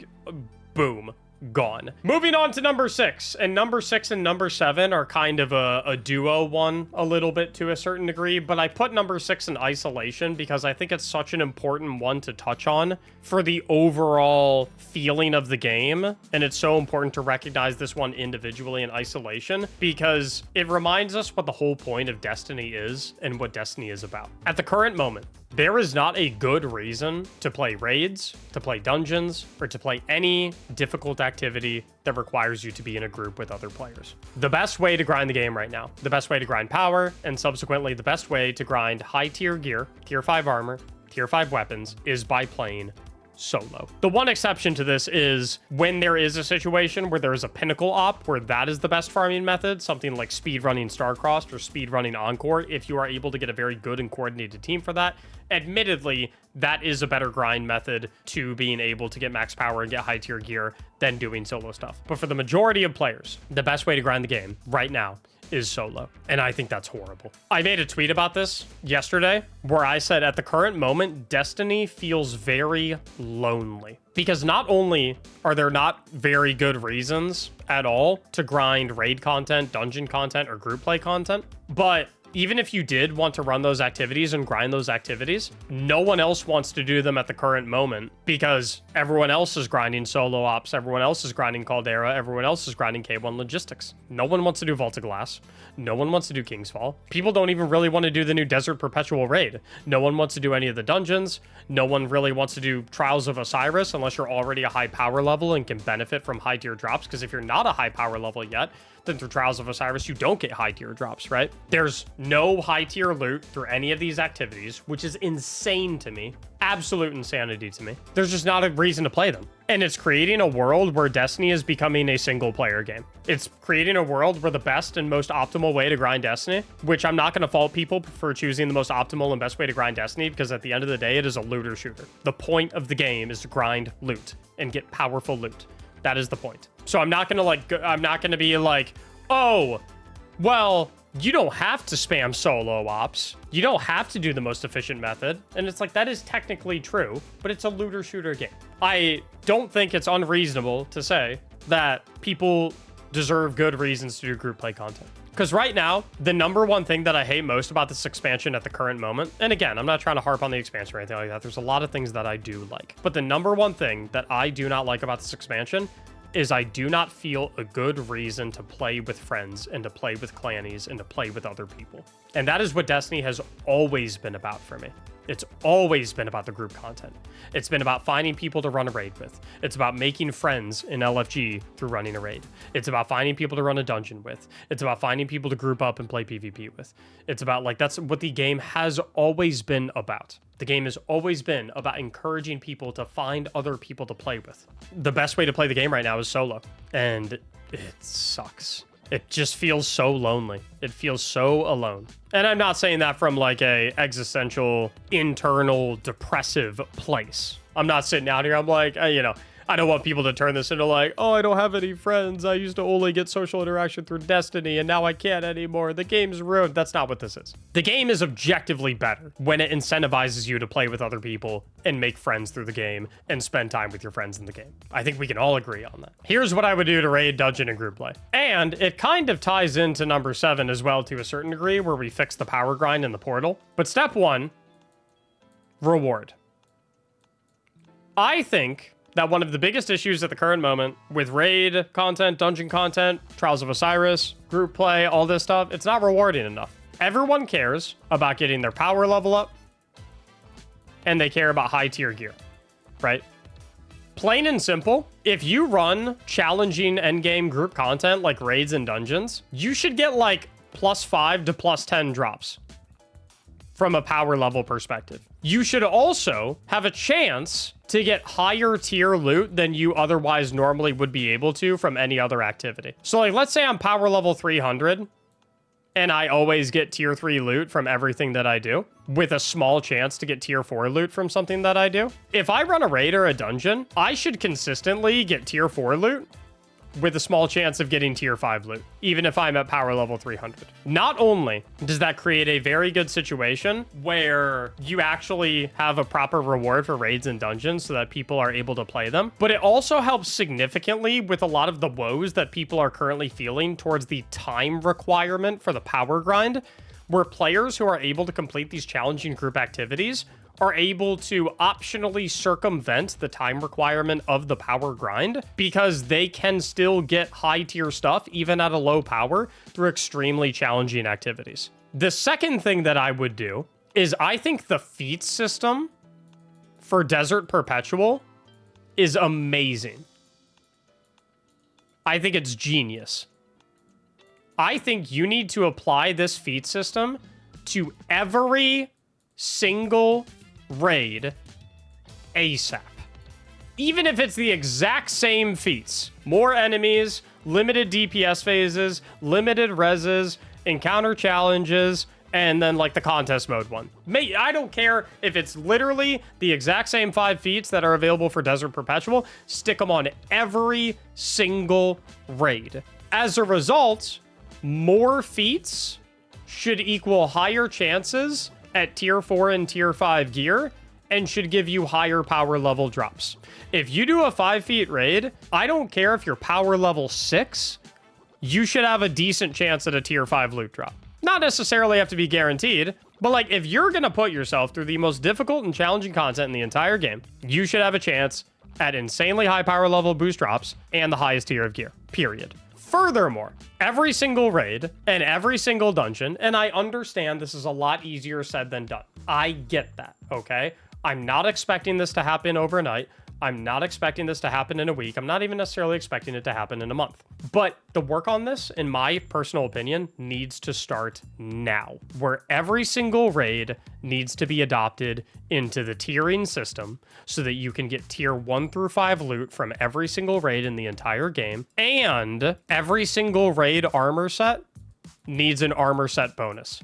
boom. Gone. Moving on to number 6, and number 6 and number 7 are kind of a duo one a little bit to a certain degree, but I put number 6 in isolation because I think it's such an important one to touch on for the overall feeling of the game, and it's so important to recognize this one individually in isolation because it reminds us what the whole point of Destiny is and what Destiny is about. At the current moment, there is not a good reason to play raids, to play dungeons, or to play any difficult activity that requires you to be in a group with other players. The best way to grind the game right now, the best way to grind power, and subsequently the best way to grind high tier gear, tier 5 armor, tier 5 weapons, is by playing solo. The one exception to this is when there is a situation where there is a pinnacle op where that is the best farming method, something like speedrunning Starcrossed or speedrunning Encore, if you are able to get a very good and coordinated team for that. Admittedly, that is a better grind method to being able to get max power and get high tier gear than doing solo stuff. But for the majority of players, the best way to grind the game right now is solo. And I think that's horrible. I made a tweet about this yesterday where I said at the current moment, Destiny feels very lonely. Because not only are there not very good reasons at all to grind raid content, dungeon content, or group play content, but even if you did want to run those activities and grind those activities, no one else wants to do them at the current moment because everyone else is grinding solo ops, everyone else is grinding Caldera, everyone else is grinding K1 logistics. No one wants to do Vault of Glass. No one wants to do King's Fall. People don't even really want to do the new Desert Perpetual raid. No one wants to do any of the dungeons. No one really wants to do Trials of Osiris unless you're already a high power level and can benefit from high tier drops, because if you're not a high power level yet, then through Trials of Osiris, you don't get high tier drops, right? There's no high tier loot through any of these activities, which is insane to me. Absolute insanity to me. There's just not a reason to play them. And it's creating a world where Destiny is becoming a single player game. It's creating a world where the best and most optimal way to grind Destiny, which I'm not going to fault people for choosing the most optimal and best way to grind Destiny, because at the end of the day, it is a looter shooter. The point of the game is to grind loot and get powerful loot. That is the point. So I'm not gonna be like, oh, well, you don't have to spam solo ops. You don't have to do the most efficient method. And it's like, that is technically true, but it's a looter shooter game. I don't think it's unreasonable to say that people deserve good reasons to do group play content. Because right now, the number one thing that I hate most about this expansion at the current moment, and again, I'm not trying to harp on the expansion or anything like that. There's a lot of things that I do like. But the number one thing that I do not like about this expansion is I do not feel a good reason to play with friends and to play with clannies and to play with other people. And that is what Destiny has always been about for me. It's always been about the group content. It's been about finding people to run a raid with. It's about making friends in LFG through running a raid. It's about finding people to run a dungeon with. It's about finding people to group up and play PvP with. It's about, like, that's what the game has always been about. The game has always been about encouraging people to find other people to play with. The best way to play the game right now is solo, and it sucks. It just feels so lonely. It feels so alone. And I'm not saying that from like a existential, internal, depressive place. I'm not sitting out here, I'm like, I don't want people to turn this into like, oh, I don't have any friends. I used to only get social interaction through Destiny, and now I can't anymore. The game's ruined. That's not what this is. The game is objectively better when it incentivizes you to play with other people and make friends through the game and spend time with your friends in the game. I think we can all agree on that. Here's what I would do to raid, dungeon, and group play. And it kind of ties into number 7 as well to a certain degree, where we fix the power grind in the portal. But step 1, reward. I think that one of the biggest issues at the current moment with raid content, dungeon content, Trials of Osiris, group play, all this stuff, it's not rewarding enough. Everyone cares about getting their power level up, and they care about high tier gear, right? Plain and simple, if you run challenging endgame group content like raids and dungeons, you should get like +5 to +10 drops from a power level perspective. You should also have a chance to get higher tier loot than you otherwise normally would be able to from any other activity. So like, let's say I'm power level 300 and I always get tier 3 loot from everything that I do, with a small chance to get tier 4 loot from something that I do. If I run a raid or a dungeon, I should consistently get tier 4 loot with a small chance of getting tier 5 loot, even if I'm at power level 300. Not only does that create a very good situation where you actually have a proper reward for raids and dungeons so that people are able to play them, but it also helps significantly with a lot of the woes that people are currently feeling towards the time requirement for the power grind, where players who are able to complete these challenging group activities are able to optionally circumvent the time requirement of the power grind because they can still get high tier stuff even at a low power through extremely challenging activities. The second thing that I would do is I think the feat system for Desert Perpetual is amazing. I think it's genius. I think you need to apply this feat system to every single raid ASAP. Even if it's the exact same feats. More enemies, limited DPS phases, limited reses, encounter challenges, and then like the contest mode one. I don't care if it's literally the exact same 5 feats that are available for Desert Perpetual. Stick them on every single raid. As a result, more feats should equal higher chances at tier 4 and tier 5 gear and should give you higher power level drops. If you do a 5 feet raid, I don't care if you're power level 6, you should have a decent chance at a tier 5 loot drop. Not necessarily have to be guaranteed, but like if you're gonna put yourself through the most difficult and challenging content in the entire game, you should have a chance at insanely high power level boost drops and the highest tier of gear, period. Furthermore, every single raid and every single dungeon, and I understand this is a lot easier said than done. I get that, okay? I'm not expecting this to happen overnight. I'm not expecting this to happen in a week. I'm not even necessarily expecting it to happen in a month. But the work on this, in my personal opinion, needs to start now, where every single raid needs to be adopted into the tiering system so that you can get tier 1 through 5 loot from every single raid in the entire game. And every single raid armor set needs an armor set bonus.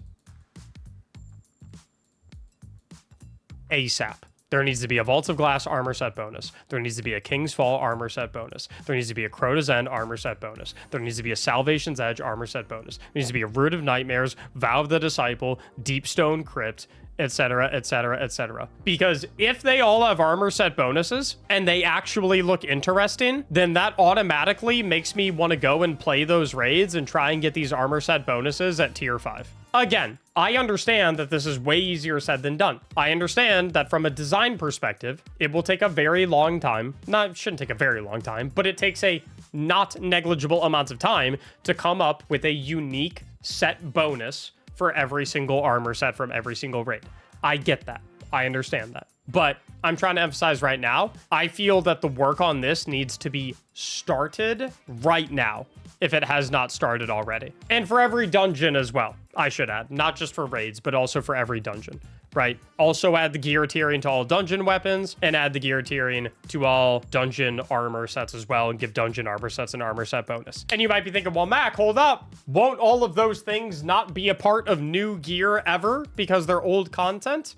ASAP. There needs to be a Vaults of Glass armor set bonus. There needs to be a King's Fall armor set bonus. There needs to be a Crota's End armor set bonus. There needs to be a Salvation's Edge armor set bonus. There needs to be a Root of Nightmares, Vow of the Disciple, Deepstone Crypt, etc., etc., etc. Because if they all have armor set bonuses and they actually look interesting, then that automatically makes me want to go and play those raids and try and get these armor set bonuses at tier 5. Again, I understand that this is way easier said than done. I understand that from a design perspective, it will take a very long time. It shouldn't take a very long time, but it takes a not negligible amount of time to come up with a unique set bonus for every single armor set from every single raid. I get that. I understand that. But I'm trying to emphasize right now, I feel that the work on this needs to be started right now, if it has not started already. And for every dungeon as well, I should add. Not just for raids, but also for every dungeon, right? Also add the gear tiering to all dungeon weapons, and add the gear tiering to all dungeon armor sets as well, and give dungeon armor sets an armor set bonus. And you might be thinking, well, Mac, hold up. Won't all of those things not be a part of new gear ever because they're old content?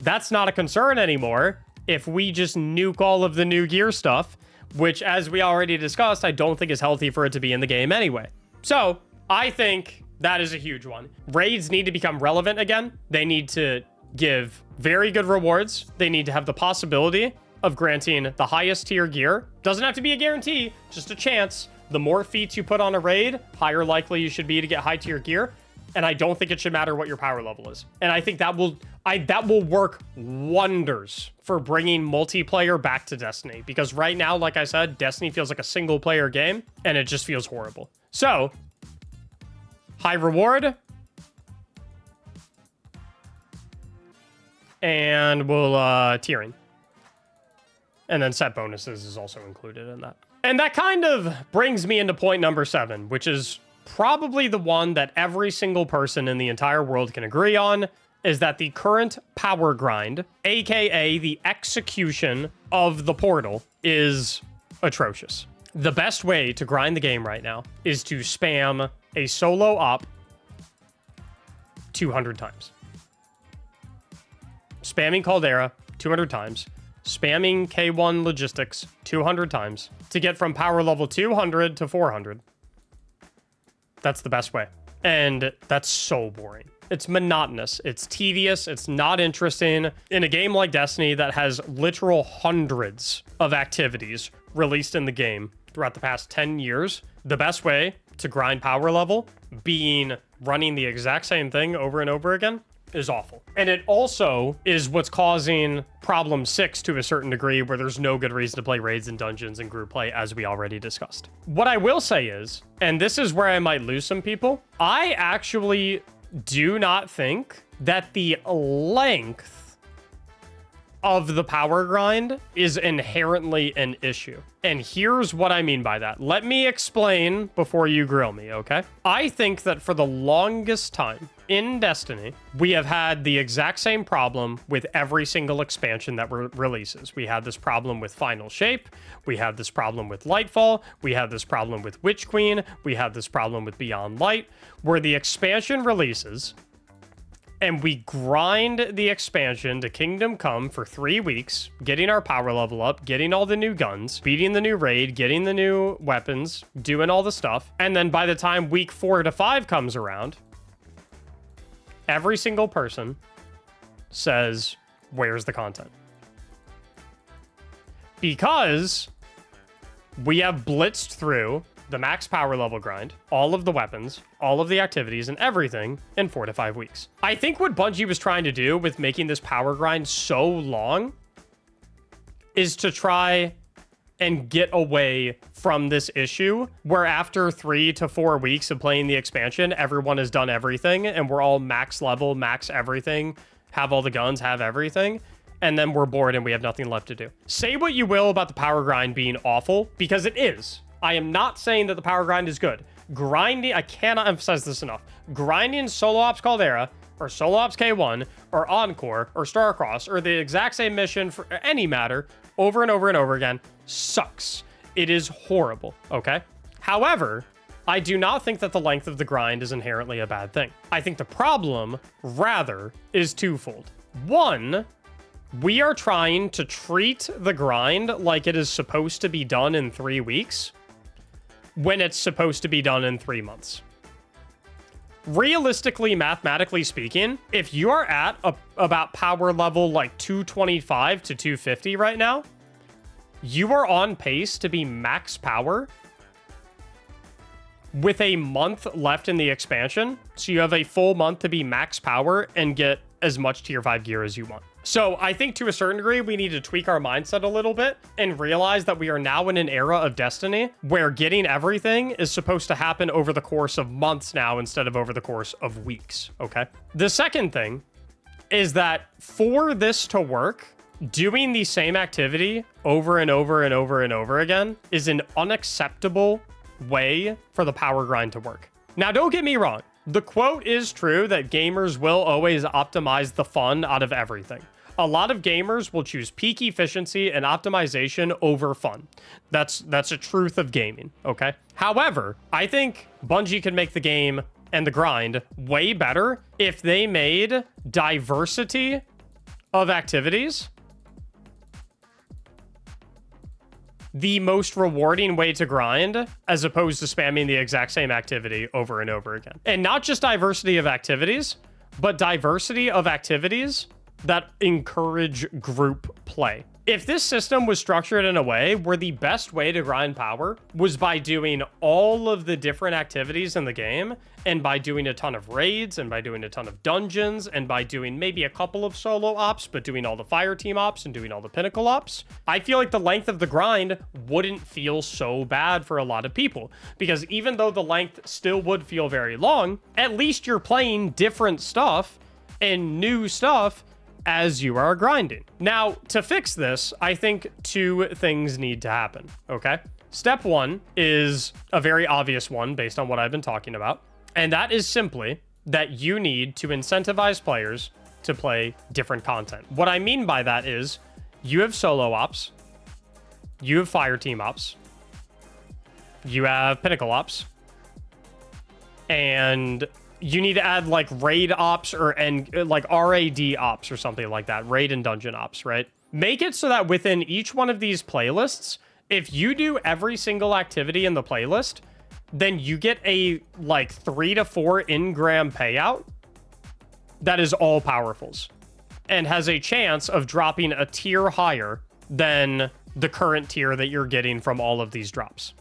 That's not a concern anymore if we just nuke all of the new gear stuff, which, as we already discussed, I don't think is healthy for it to be in the game anyway. So I think that is a huge one. Raids need to become relevant again. They need to give very good rewards. They need to have the possibility of granting the highest tier gear. Doesn't have to be a guarantee, just a chance. The more feats you put on a raid, higher likely you should be to get high tier gear. And I don't think it should matter what your power level is. And I think that will work wonders for bringing multiplayer back to Destiny. Because right now, like I said, Destiny feels like a single player game and it just feels horrible. So, high reward. And we'll tiering. And then set bonuses is also included in that. And that kind of brings me into point number 7, which is probably the one that every single person in the entire world can agree on, is that the current power grind, aka the execution of the portal, is atrocious. The best way to grind the game right now is to spam a solo op 200 times. Spamming Caldera 200 times. Spamming K1 logistics 200 times to get from power level 200 to 400. That's the best way. And that's so boring. It's monotonous. It's tedious. It's not interesting. In a game like Destiny that has literal hundreds of activities released in the game throughout the past 10 years, the best way to grind power level, being running the exact same thing over and over again, is awful. And it also is what's causing problem 6 to a certain degree, where there's no good reason to play raids and dungeons and group play, as we already discussed. What I will say is, and this is where I might lose some people, I actually do not think that the length of the power grind is inherently an issue. And here's what I mean by that. Let me explain before you grill me, okay? I think that for the longest time in Destiny, we have had the exact same problem with every single expansion that releases. We had this problem with Final Shape. We had this problem with Lightfall. We had this problem with Witch Queen. We had this problem with Beyond Light, where the expansion releases and we grind the expansion to Kingdom Come for 3 weeks, getting our power level up, getting all the new guns, beating the new raid, getting the new weapons, doing all the stuff. And then by the time week 4 to 5 comes around, every single person says, where's the content? Because we have blitzed through the max power level grind, all of the weapons, all of the activities, and everything in 4 to 5 weeks. I think what Bungie was trying to do with making this power grind so long is to try and get away from this issue where after 3 to 4 weeks of playing the expansion, everyone has done everything and we're all max level, max everything, have all the guns, have everything, and then we're bored and we have nothing left to do. Say what you will about the power grind being awful, because it is. I am not saying that the power grind is good. Grinding, I cannot emphasize this enough. Grinding Solo Ops Caldera, or Solo Ops K1, or Encore, or Starcross, or the exact same mission for any matter, over and over and over again, sucks. It is horrible, okay? However, I do not think that the length of the grind is inherently a bad thing. I think the problem, rather, is twofold. One, we are trying to treat the grind like it is supposed to be done in 3 weeks, when it's supposed to be done in 3 months. Realistically, mathematically speaking, if you are at about power level like 225 to 250 right now, you are on pace to be max power with a month left in the expansion. So you have a full month to be max power and get as much tier 5 gear as you want. So I think to a certain degree, we need to tweak our mindset a little bit and realize that we are now in an era of Destiny where getting everything is supposed to happen over the course of months now instead of over the course of weeks, okay? The second thing is that for this to work, doing the same activity over and over and over and over again is an unacceptable way for the power grind to work. Now, don't get me wrong. The quote is true that gamers will always optimize the fun out of everything. A lot of gamers will choose peak efficiency and optimization over fun. That's a truth of gaming, okay? However, I think Bungie could make the game and the grind way better if they made diversity of activities the most rewarding way to grind, as opposed to spamming the exact same activity over and over again. And not just diversity of activities, but diversity of activities that encourage group play. If this system was structured in a way where the best way to grind power was by doing all of the different activities in the game, and by doing a ton of raids, and by doing a ton of dungeons, and by doing maybe a couple of solo ops, but doing all the fire team ops and doing all the pinnacle ops, I feel like the length of the grind wouldn't feel so bad for a lot of people. Because even though the length still would feel very long, at least you're playing different stuff and new stuff as you are grinding. Now, to fix this, I think two things need to happen, okay? Step one is a very obvious one based on what I've been talking about, and that is simply that you need to incentivize players to play different content. What I mean by that is you have solo ops, you have fire team ops, you have pinnacle ops, and you need to add like raid ops and like RAD ops or something like that. Raid and dungeon ops, right? Make it so that within each one of these playlists, if you do every single activity in the playlist, then you get a like 3 to 4 in-gram payout that is all powerfuls and has a chance of dropping a tier higher than the current tier that you're getting from all of these drops.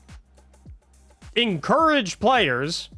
Encourage players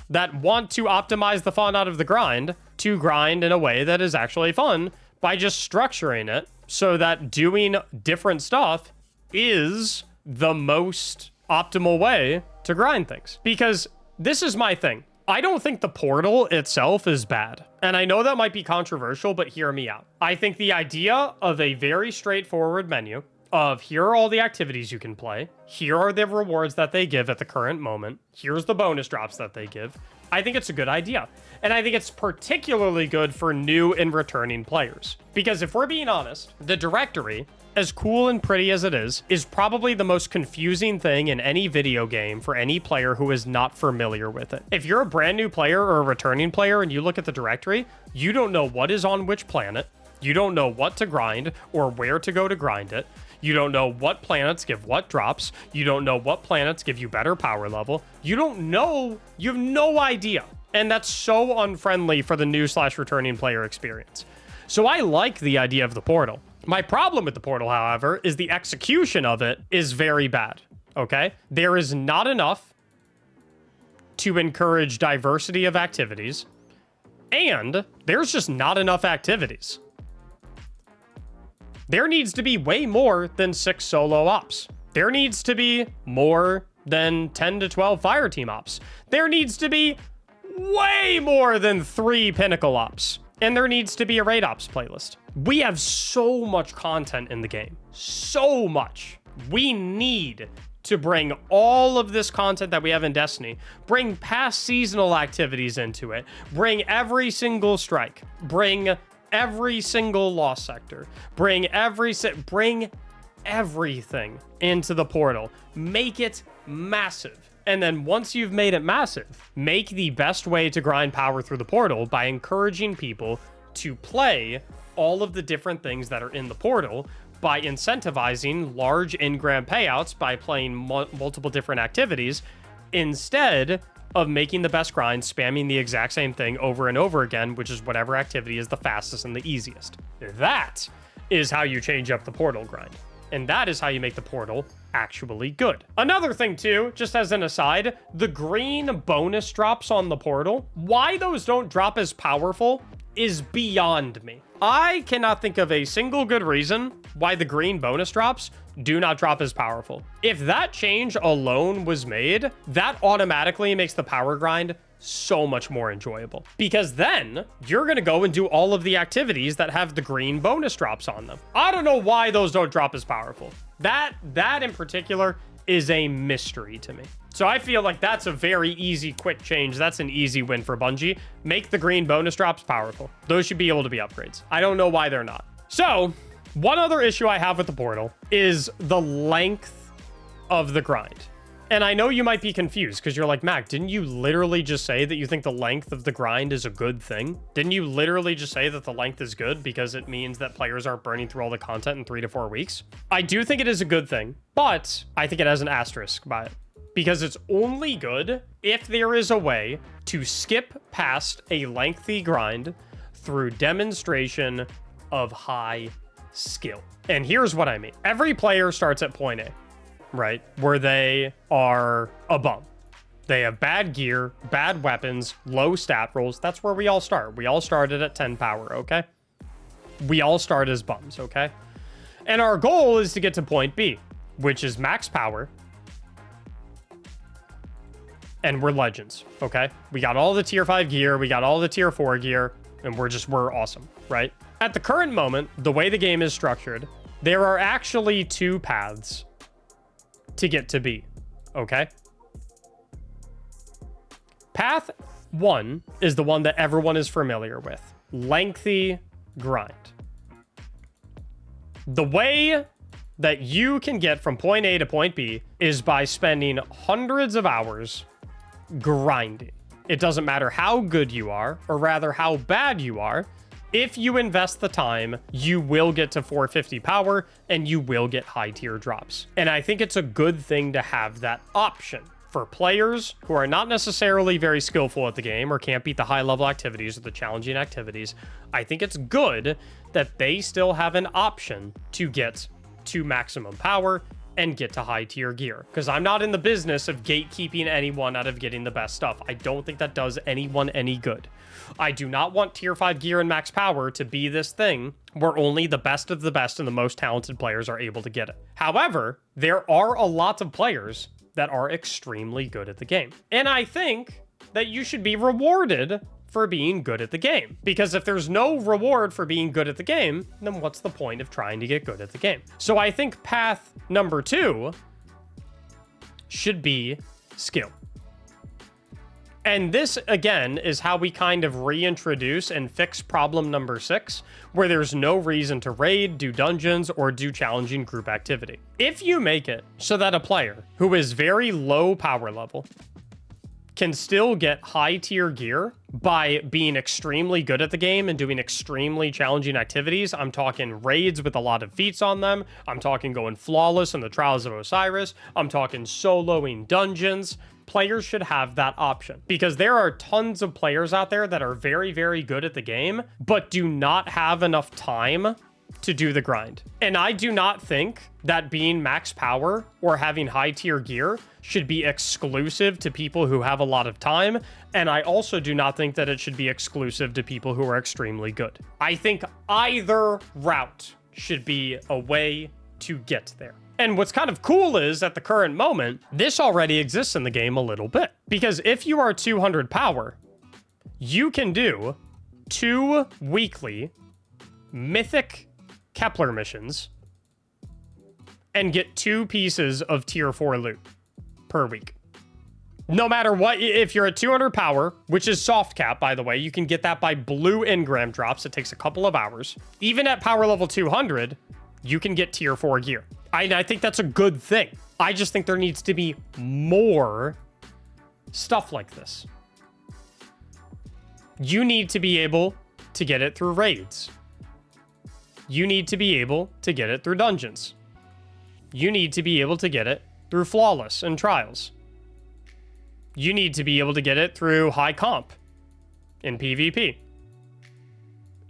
that want to optimize the fun out of the grind to grind in a way that is actually fun by just structuring it so that doing different stuff is the most optimal way to grind things. Because this is my thing. I don't think the portal itself is bad. And I know that might be controversial, but hear me out. I think the idea of a very straightforward menu of here are all the activities you can play, here are the rewards that they give at the current moment, here's the bonus drops that they give, I think it's a good idea. And I think it's particularly good for new and returning players. Because if we're being honest, the directory, as cool and pretty as it is probably the most confusing thing in any video game for any player who is not familiar with it. If you're a brand new player or a returning player and you look at the directory, you don't know what is on which planet, you don't know what to grind or where to go to grind it, you don't know what planets give what drops, you don't know what planets give you better power level, you don't know, you have no idea. And that's so unfriendly for the new/returning player experience. So I like the idea of the portal. My problem with the portal, however, is the execution of it is very bad, okay? There is not enough to encourage diversity of activities, and there's just not enough activities. There needs to be way more than 6 solo ops. There needs to be more than 10 to 12 fire team ops. There needs to be way more than 3 pinnacle ops. And there needs to be a raid ops playlist. We have so much content in the game. So much. We need to bring all of this content that we have in Destiny, bring past seasonal activities into it, bring every single strike, bring every single lost sector, bring everything into the portal, make it massive. And then once you've made it massive, make the best way to grind power through the portal by encouraging people to play all of the different things that are in the portal by incentivizing large in-gram payouts by playing multiple different activities instead of making the best grind, spamming the exact same thing over and over again, which is whatever activity is the fastest and the easiest. That is how you change up the portal grind. And that is how you make the portal actually good. Another thing too, just as an aside, the green bonus drops on the portal, why those don't drop as powerful is beyond me. I cannot think of a single good reason why the green bonus drops do not drop as powerful. If that change alone was made, that automatically makes the power grind so much more enjoyable, because then you're going to go and do all of the activities that have the green bonus drops on them. I don't know why those don't drop as powerful. That in particular is a mystery to me. So I feel like that's a very easy, quick change. That's an easy win for Bungie. Make the green bonus drops powerful. Those should be able to be upgrades. I don't know why they're not. So one other issue I have with the portal is the length of the grind. And I know you might be confused because you're like, Mac, didn't you literally just say that you think the length of the grind is a good thing? Didn't you literally just say that the length is good because it means that players aren't burning through all the content in 3 to 4 weeks? I do think it is a good thing, but I think it has an asterisk by it, because it's only good if there is a way to skip past a lengthy grind through demonstration of high skill. And here's what I mean. Every player starts at point A, right? Where they are a bum. They have bad gear, bad weapons, low stat rolls. That's where we all start. We all started at 10 power, okay? We all start as bums, okay? And our goal is to get to point B, which is max power. And we're legends, okay? We got all the tier 5 gear. We got all the tier 4 gear. and we're awesome, right? At the current moment, the way the game is structured, there are actually two paths to get to B, okay? Path 1 is the one that everyone is familiar with. Lengthy grind. The way that you can get from point A to point B is by spending hundreds of hours grinding. It doesn't matter how good you are, or rather how bad you are. If you invest the time, you will get to 450 power and you will get high tier drops. And I think it's a good thing to have that option. For players who are not necessarily very skillful at the game or can't beat the high level activities or the challenging activities, I think it's good that they still have an option to get to maximum power and get to high tier gear. Because I'm not in the business of gatekeeping anyone out of getting the best stuff. I don't think that does anyone any good. I do not want tier 5 gear and max power to be this thing where only the best of the best and the most talented players are able to get it. However, there are a lot of players that are extremely good at the game. And I think that you should be rewarded for being good at the game. Because if there's no reward for being good at the game, then what's the point of trying to get good at the game? So I think path number 2 should be skill. And this, again, is how we kind of reintroduce and fix problem number 6, where there's no reason to raid, do dungeons, or do challenging group activity. If you make it so that a player who is very low power level can still get high tier gear by being extremely good at the game and doing extremely challenging activities. I'm talking raids with a lot of feats on them. I'm talking going flawless in the Trials of Osiris. I'm talking soloing dungeons. Players should have that option because there are tons of players out there that are very, very good at the game, but do not have enough time to do the grind. And I do not think that being max power or having high tier gear should be exclusive to people who have a lot of time. And I also do not think that it should be exclusive to people who are extremely good. I think either route should be a way to get there. And what's kind of cool is at the current moment, this already exists in the game a little bit. Because if you are 200 power, you can do 2 weekly mythic Kepler missions and get 2 pieces of tier 4 loot per week. No matter what, if you're at 200 power, which is soft cap, by the way, you can get that by blue engram drops. It takes a couple of hours. Even at power level 200, you can get tier 4 gear. I think that's a good thing. I just think there needs to be more stuff like this. You need to be able to get it through raids. You need to be able to get it through dungeons. You need to be able to get it through flawless and trials. You need to be able to get it through high comp in PvP.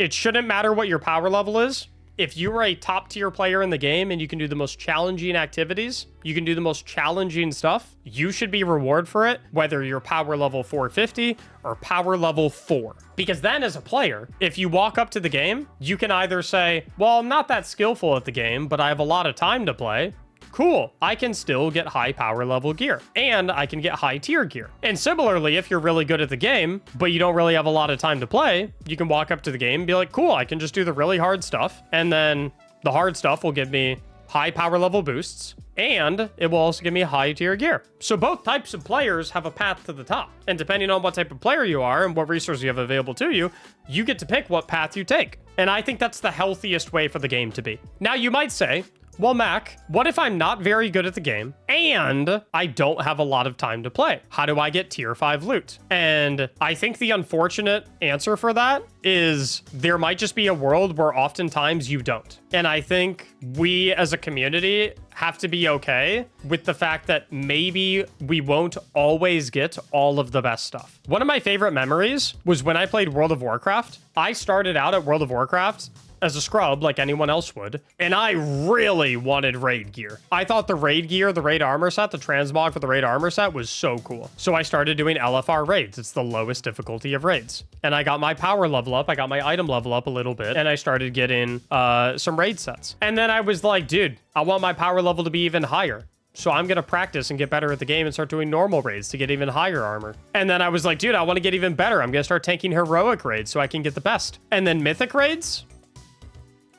It shouldn't matter what your power level is. If you are a top tier player in the game and you can do the most challenging activities, you can do the most challenging stuff, you should be rewarded for it, whether you're power level 450 or power level 4. Because then as a player, if you walk up to the game, you can either say, well, I'm not that skillful at the game, but I have a lot of time to play. Cool, I can still get high power level gear and I can get high tier gear. And similarly, if you're really good at the game, but you don't really have a lot of time to play, you can walk up to the game and be like, cool, I can just do the really hard stuff. And then the hard stuff will give me high power level boosts and it will also give me high tier gear. So both types of players have a path to the top. And depending on what type of player you are and what resources you have available to you, you get to pick what path you take. And I think that's the healthiest way for the game to be. Now you might say, well, Mac, what if I'm not very good at the game and I don't have a lot of time to play? How do I get tier 5 loot? And I think the unfortunate answer for that is there might just be a world where oftentimes you don't. And I think we as a community have to be okay with the fact that maybe we won't always get all of the best stuff. One of my favorite memories was when I played World of Warcraft. I started out at World of Warcraft as a scrub like anyone else would, and I really wanted raid gear. I thought the raid gear, the raid armor set, the transmog for the raid armor set was so cool. So I started doing LFR raids. It's the lowest difficulty of raids. And I got my power level up, I got my item level up a little bit, and I started getting some raid sets. And then I was like, dude, I want my power level to be even higher. So I'm going to practice and get better at the game and start doing normal raids to get even higher armor. And then I was like, dude, I want to get even better. I'm going to start tanking heroic raids so I can get the best. And then mythic raids.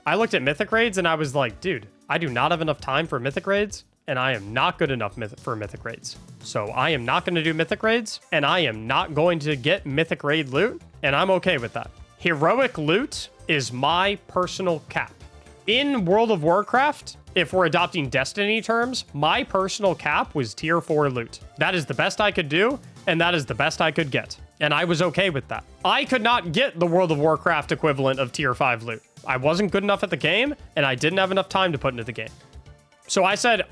I looked at mythic raids and I was like, dude, I do not have enough time for mythic raids. And I am not good enough for mythic raids. So I am not going to do mythic raids. And I am not going to get mythic raid loot. And I'm okay with that. Heroic loot is my personal cap. In World of Warcraft, if we're adopting Destiny terms, my personal cap was tier 4 loot. That is the best I could do, and that is the best I could get. And I was okay with that. I could not get the World of Warcraft equivalent of tier 5 loot. I wasn't good enough at the game, and I didn't have enough time to put into the game. So I said,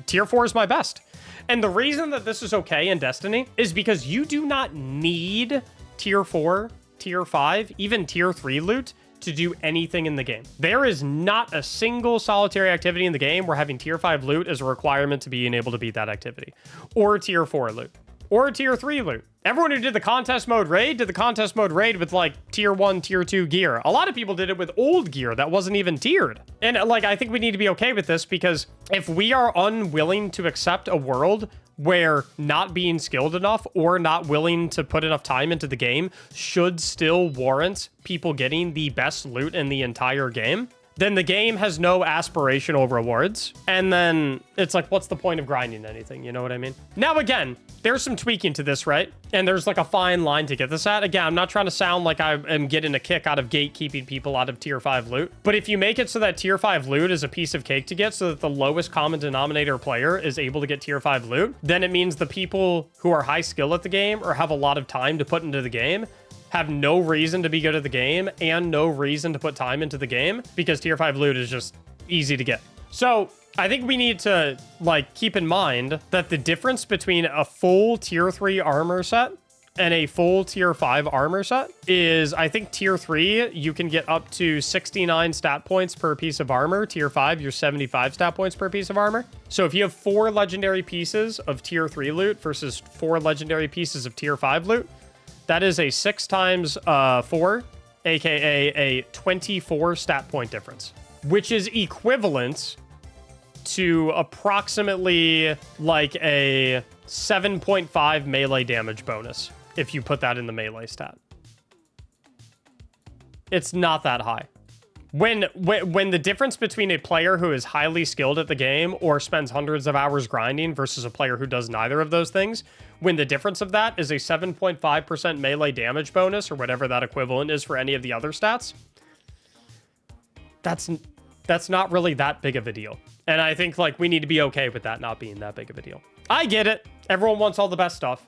tier 4 is my best. And the reason that this is okay in Destiny is because you do not need tier 4, tier 5, even tier 3 loot to do anything in the game. There is not a single solitary activity in the game where having tier 5 loot is a requirement to being able to beat that activity. Or tier 4 loot. Or tier 3 loot. Everyone who did the contest mode raid did the contest mode raid with like tier 1, tier 2 gear. A lot of people did it with old gear that wasn't even tiered. And like, I think we need to be okay with this because if we are unwilling to accept a world where not being skilled enough or not willing to put enough time into the game should still warrant people getting the best loot in the entire game, then the game has no aspirational rewards. And then it's like, what's the point of grinding anything? You know what I mean? Now, again, there's some tweaking to this, right? And there's like a fine line to get this at. Again, I'm not trying to sound like I am getting a kick out of gatekeeping people out of tier 5 loot. But if you make it so that tier 5 loot is a piece of cake to get so that the lowest common denominator player is able to get tier 5 loot, then it means the people who are high skill at the game or have a lot of time to put into the game have no reason to be good at the game and no reason to put time into the game because tier 5 loot is just easy to get. So I think we need to like keep in mind that the difference between a full tier 3 armor set and a full tier 5 armor set is, I think tier 3, you can get up to 69 stat points per piece of armor. Tier 5, you're 75 stat points per piece of armor. So if you have 4 legendary pieces of tier 3 loot versus 4 legendary pieces of tier 5 loot, that is a 6 times 4, aka a 24 stat point difference, which is equivalent to approximately like a 7.5 melee damage bonus if you put that in the melee stat. It's not that high. When the difference between a player who is highly skilled at the game or spends hundreds of hours grinding versus a player who does neither of those things, when the difference of that is a 7.5% melee damage bonus or whatever that equivalent is for any of the other stats, that's not really that big of a deal. And I think like we need to be okay with that not being that big of a deal. I get it. Everyone wants all the best stuff.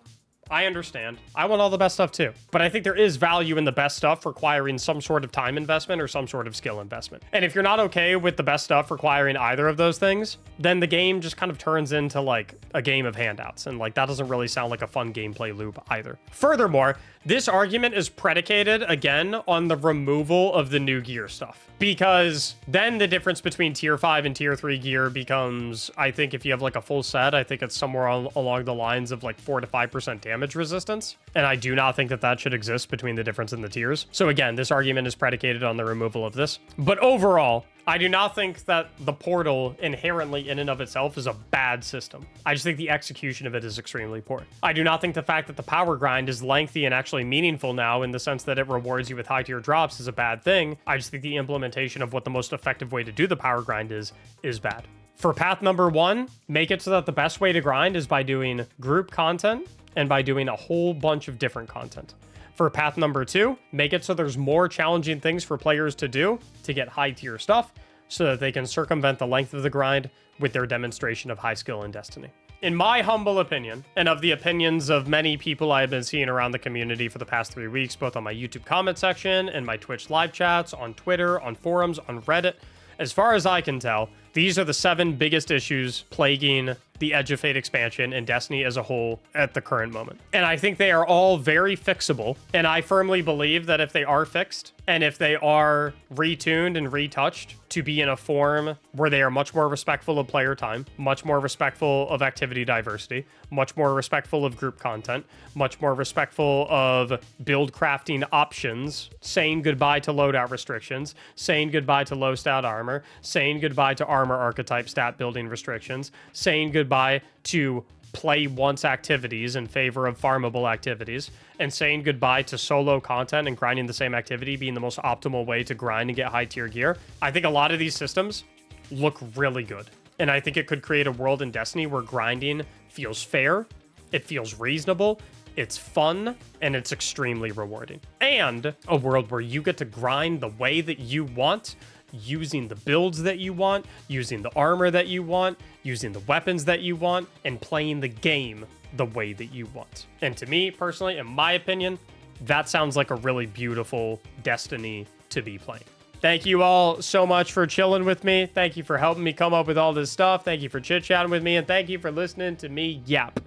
I understand. I want all the best stuff too. But I think there is value in the best stuff requiring some sort of time investment or some sort of skill investment. And if you're not okay with the best stuff requiring either of those things, then the game just kind of turns into like a game of handouts. And like that doesn't really sound like a fun gameplay loop either. Furthermore, this argument is predicated again on the removal of the new gear stuff. Because then the difference between tier 5 and tier 3 gear becomes, I think if you have like a full set, I think it's somewhere along the lines of like 4 to 5% damage resistance. And I do not think that that should exist between the difference in the tiers. So again, this argument is predicated on the removal of this. But overall, I do not think that the portal inherently in and of itself is a bad system. I just think the execution of it is extremely poor. I do not think the fact that the power grind is lengthy and actually meaningful now in the sense that it rewards you with high tier drops is a bad thing. I just think the implementation of what the most effective way to do the power grind is bad. For path number 1, make it so that the best way to grind is by doing group content and by doing a whole bunch of different content. For path number 2, make it so there's more challenging things for players to do to get high tier stuff so that they can circumvent the length of the grind with their demonstration of high skill in Destiny. In my humble opinion, and of the opinions of many people I have been seeing around the community for the past 3 weeks, both on my YouTube comment section and my Twitch live chats, on Twitter, on forums, on Reddit, as far as I can tell, these are the 7 biggest issues plaguing the Edge of Fate expansion and Destiny as a whole at the current moment. And I think they are all very fixable. And I firmly believe that if they are fixed And if they are retuned and retouched to be in a form where they are much more respectful of player time, much more respectful of activity diversity, much more respectful of group content, much more respectful of build crafting options, saying goodbye to loadout restrictions, saying goodbye to low stat armor, saying goodbye to armor archetype stat building restrictions, saying goodbye to play once activities in favor of farmable activities, and saying goodbye to solo content and grinding the same activity being the most optimal way to grind and get high tier gear. I think a lot of these systems look really good. And I think it could create a world in Destiny where grinding feels fair, it feels reasonable, it's fun, and it's extremely rewarding. And a world where you get to grind the way that you want, using the builds that you want, using the armor that you want, using the weapons that you want, and playing the game the way that you want. And to me, personally, in my opinion, that sounds like a really beautiful Destiny to be playing. Thank you all so much for chilling with me. Thank you for helping me come up with all this stuff. Thank you for chit-chatting with me, and thank you for listening to me yap.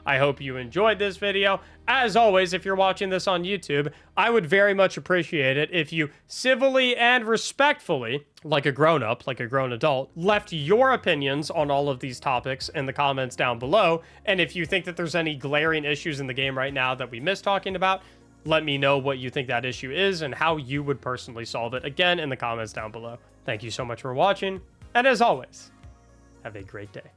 I hope you enjoyed this video. As always, if you're watching this on YouTube, I would very much appreciate it if you civilly and respectfully, like a grown-up, like a grown adult, left your opinions on all of these topics in the comments down below. And if you think that there's any glaring issues in the game right now that we missed talking about, let me know what you think that issue is and how you would personally solve it, again, in the comments down below. Thank you so much for watching, and as always, have a great day.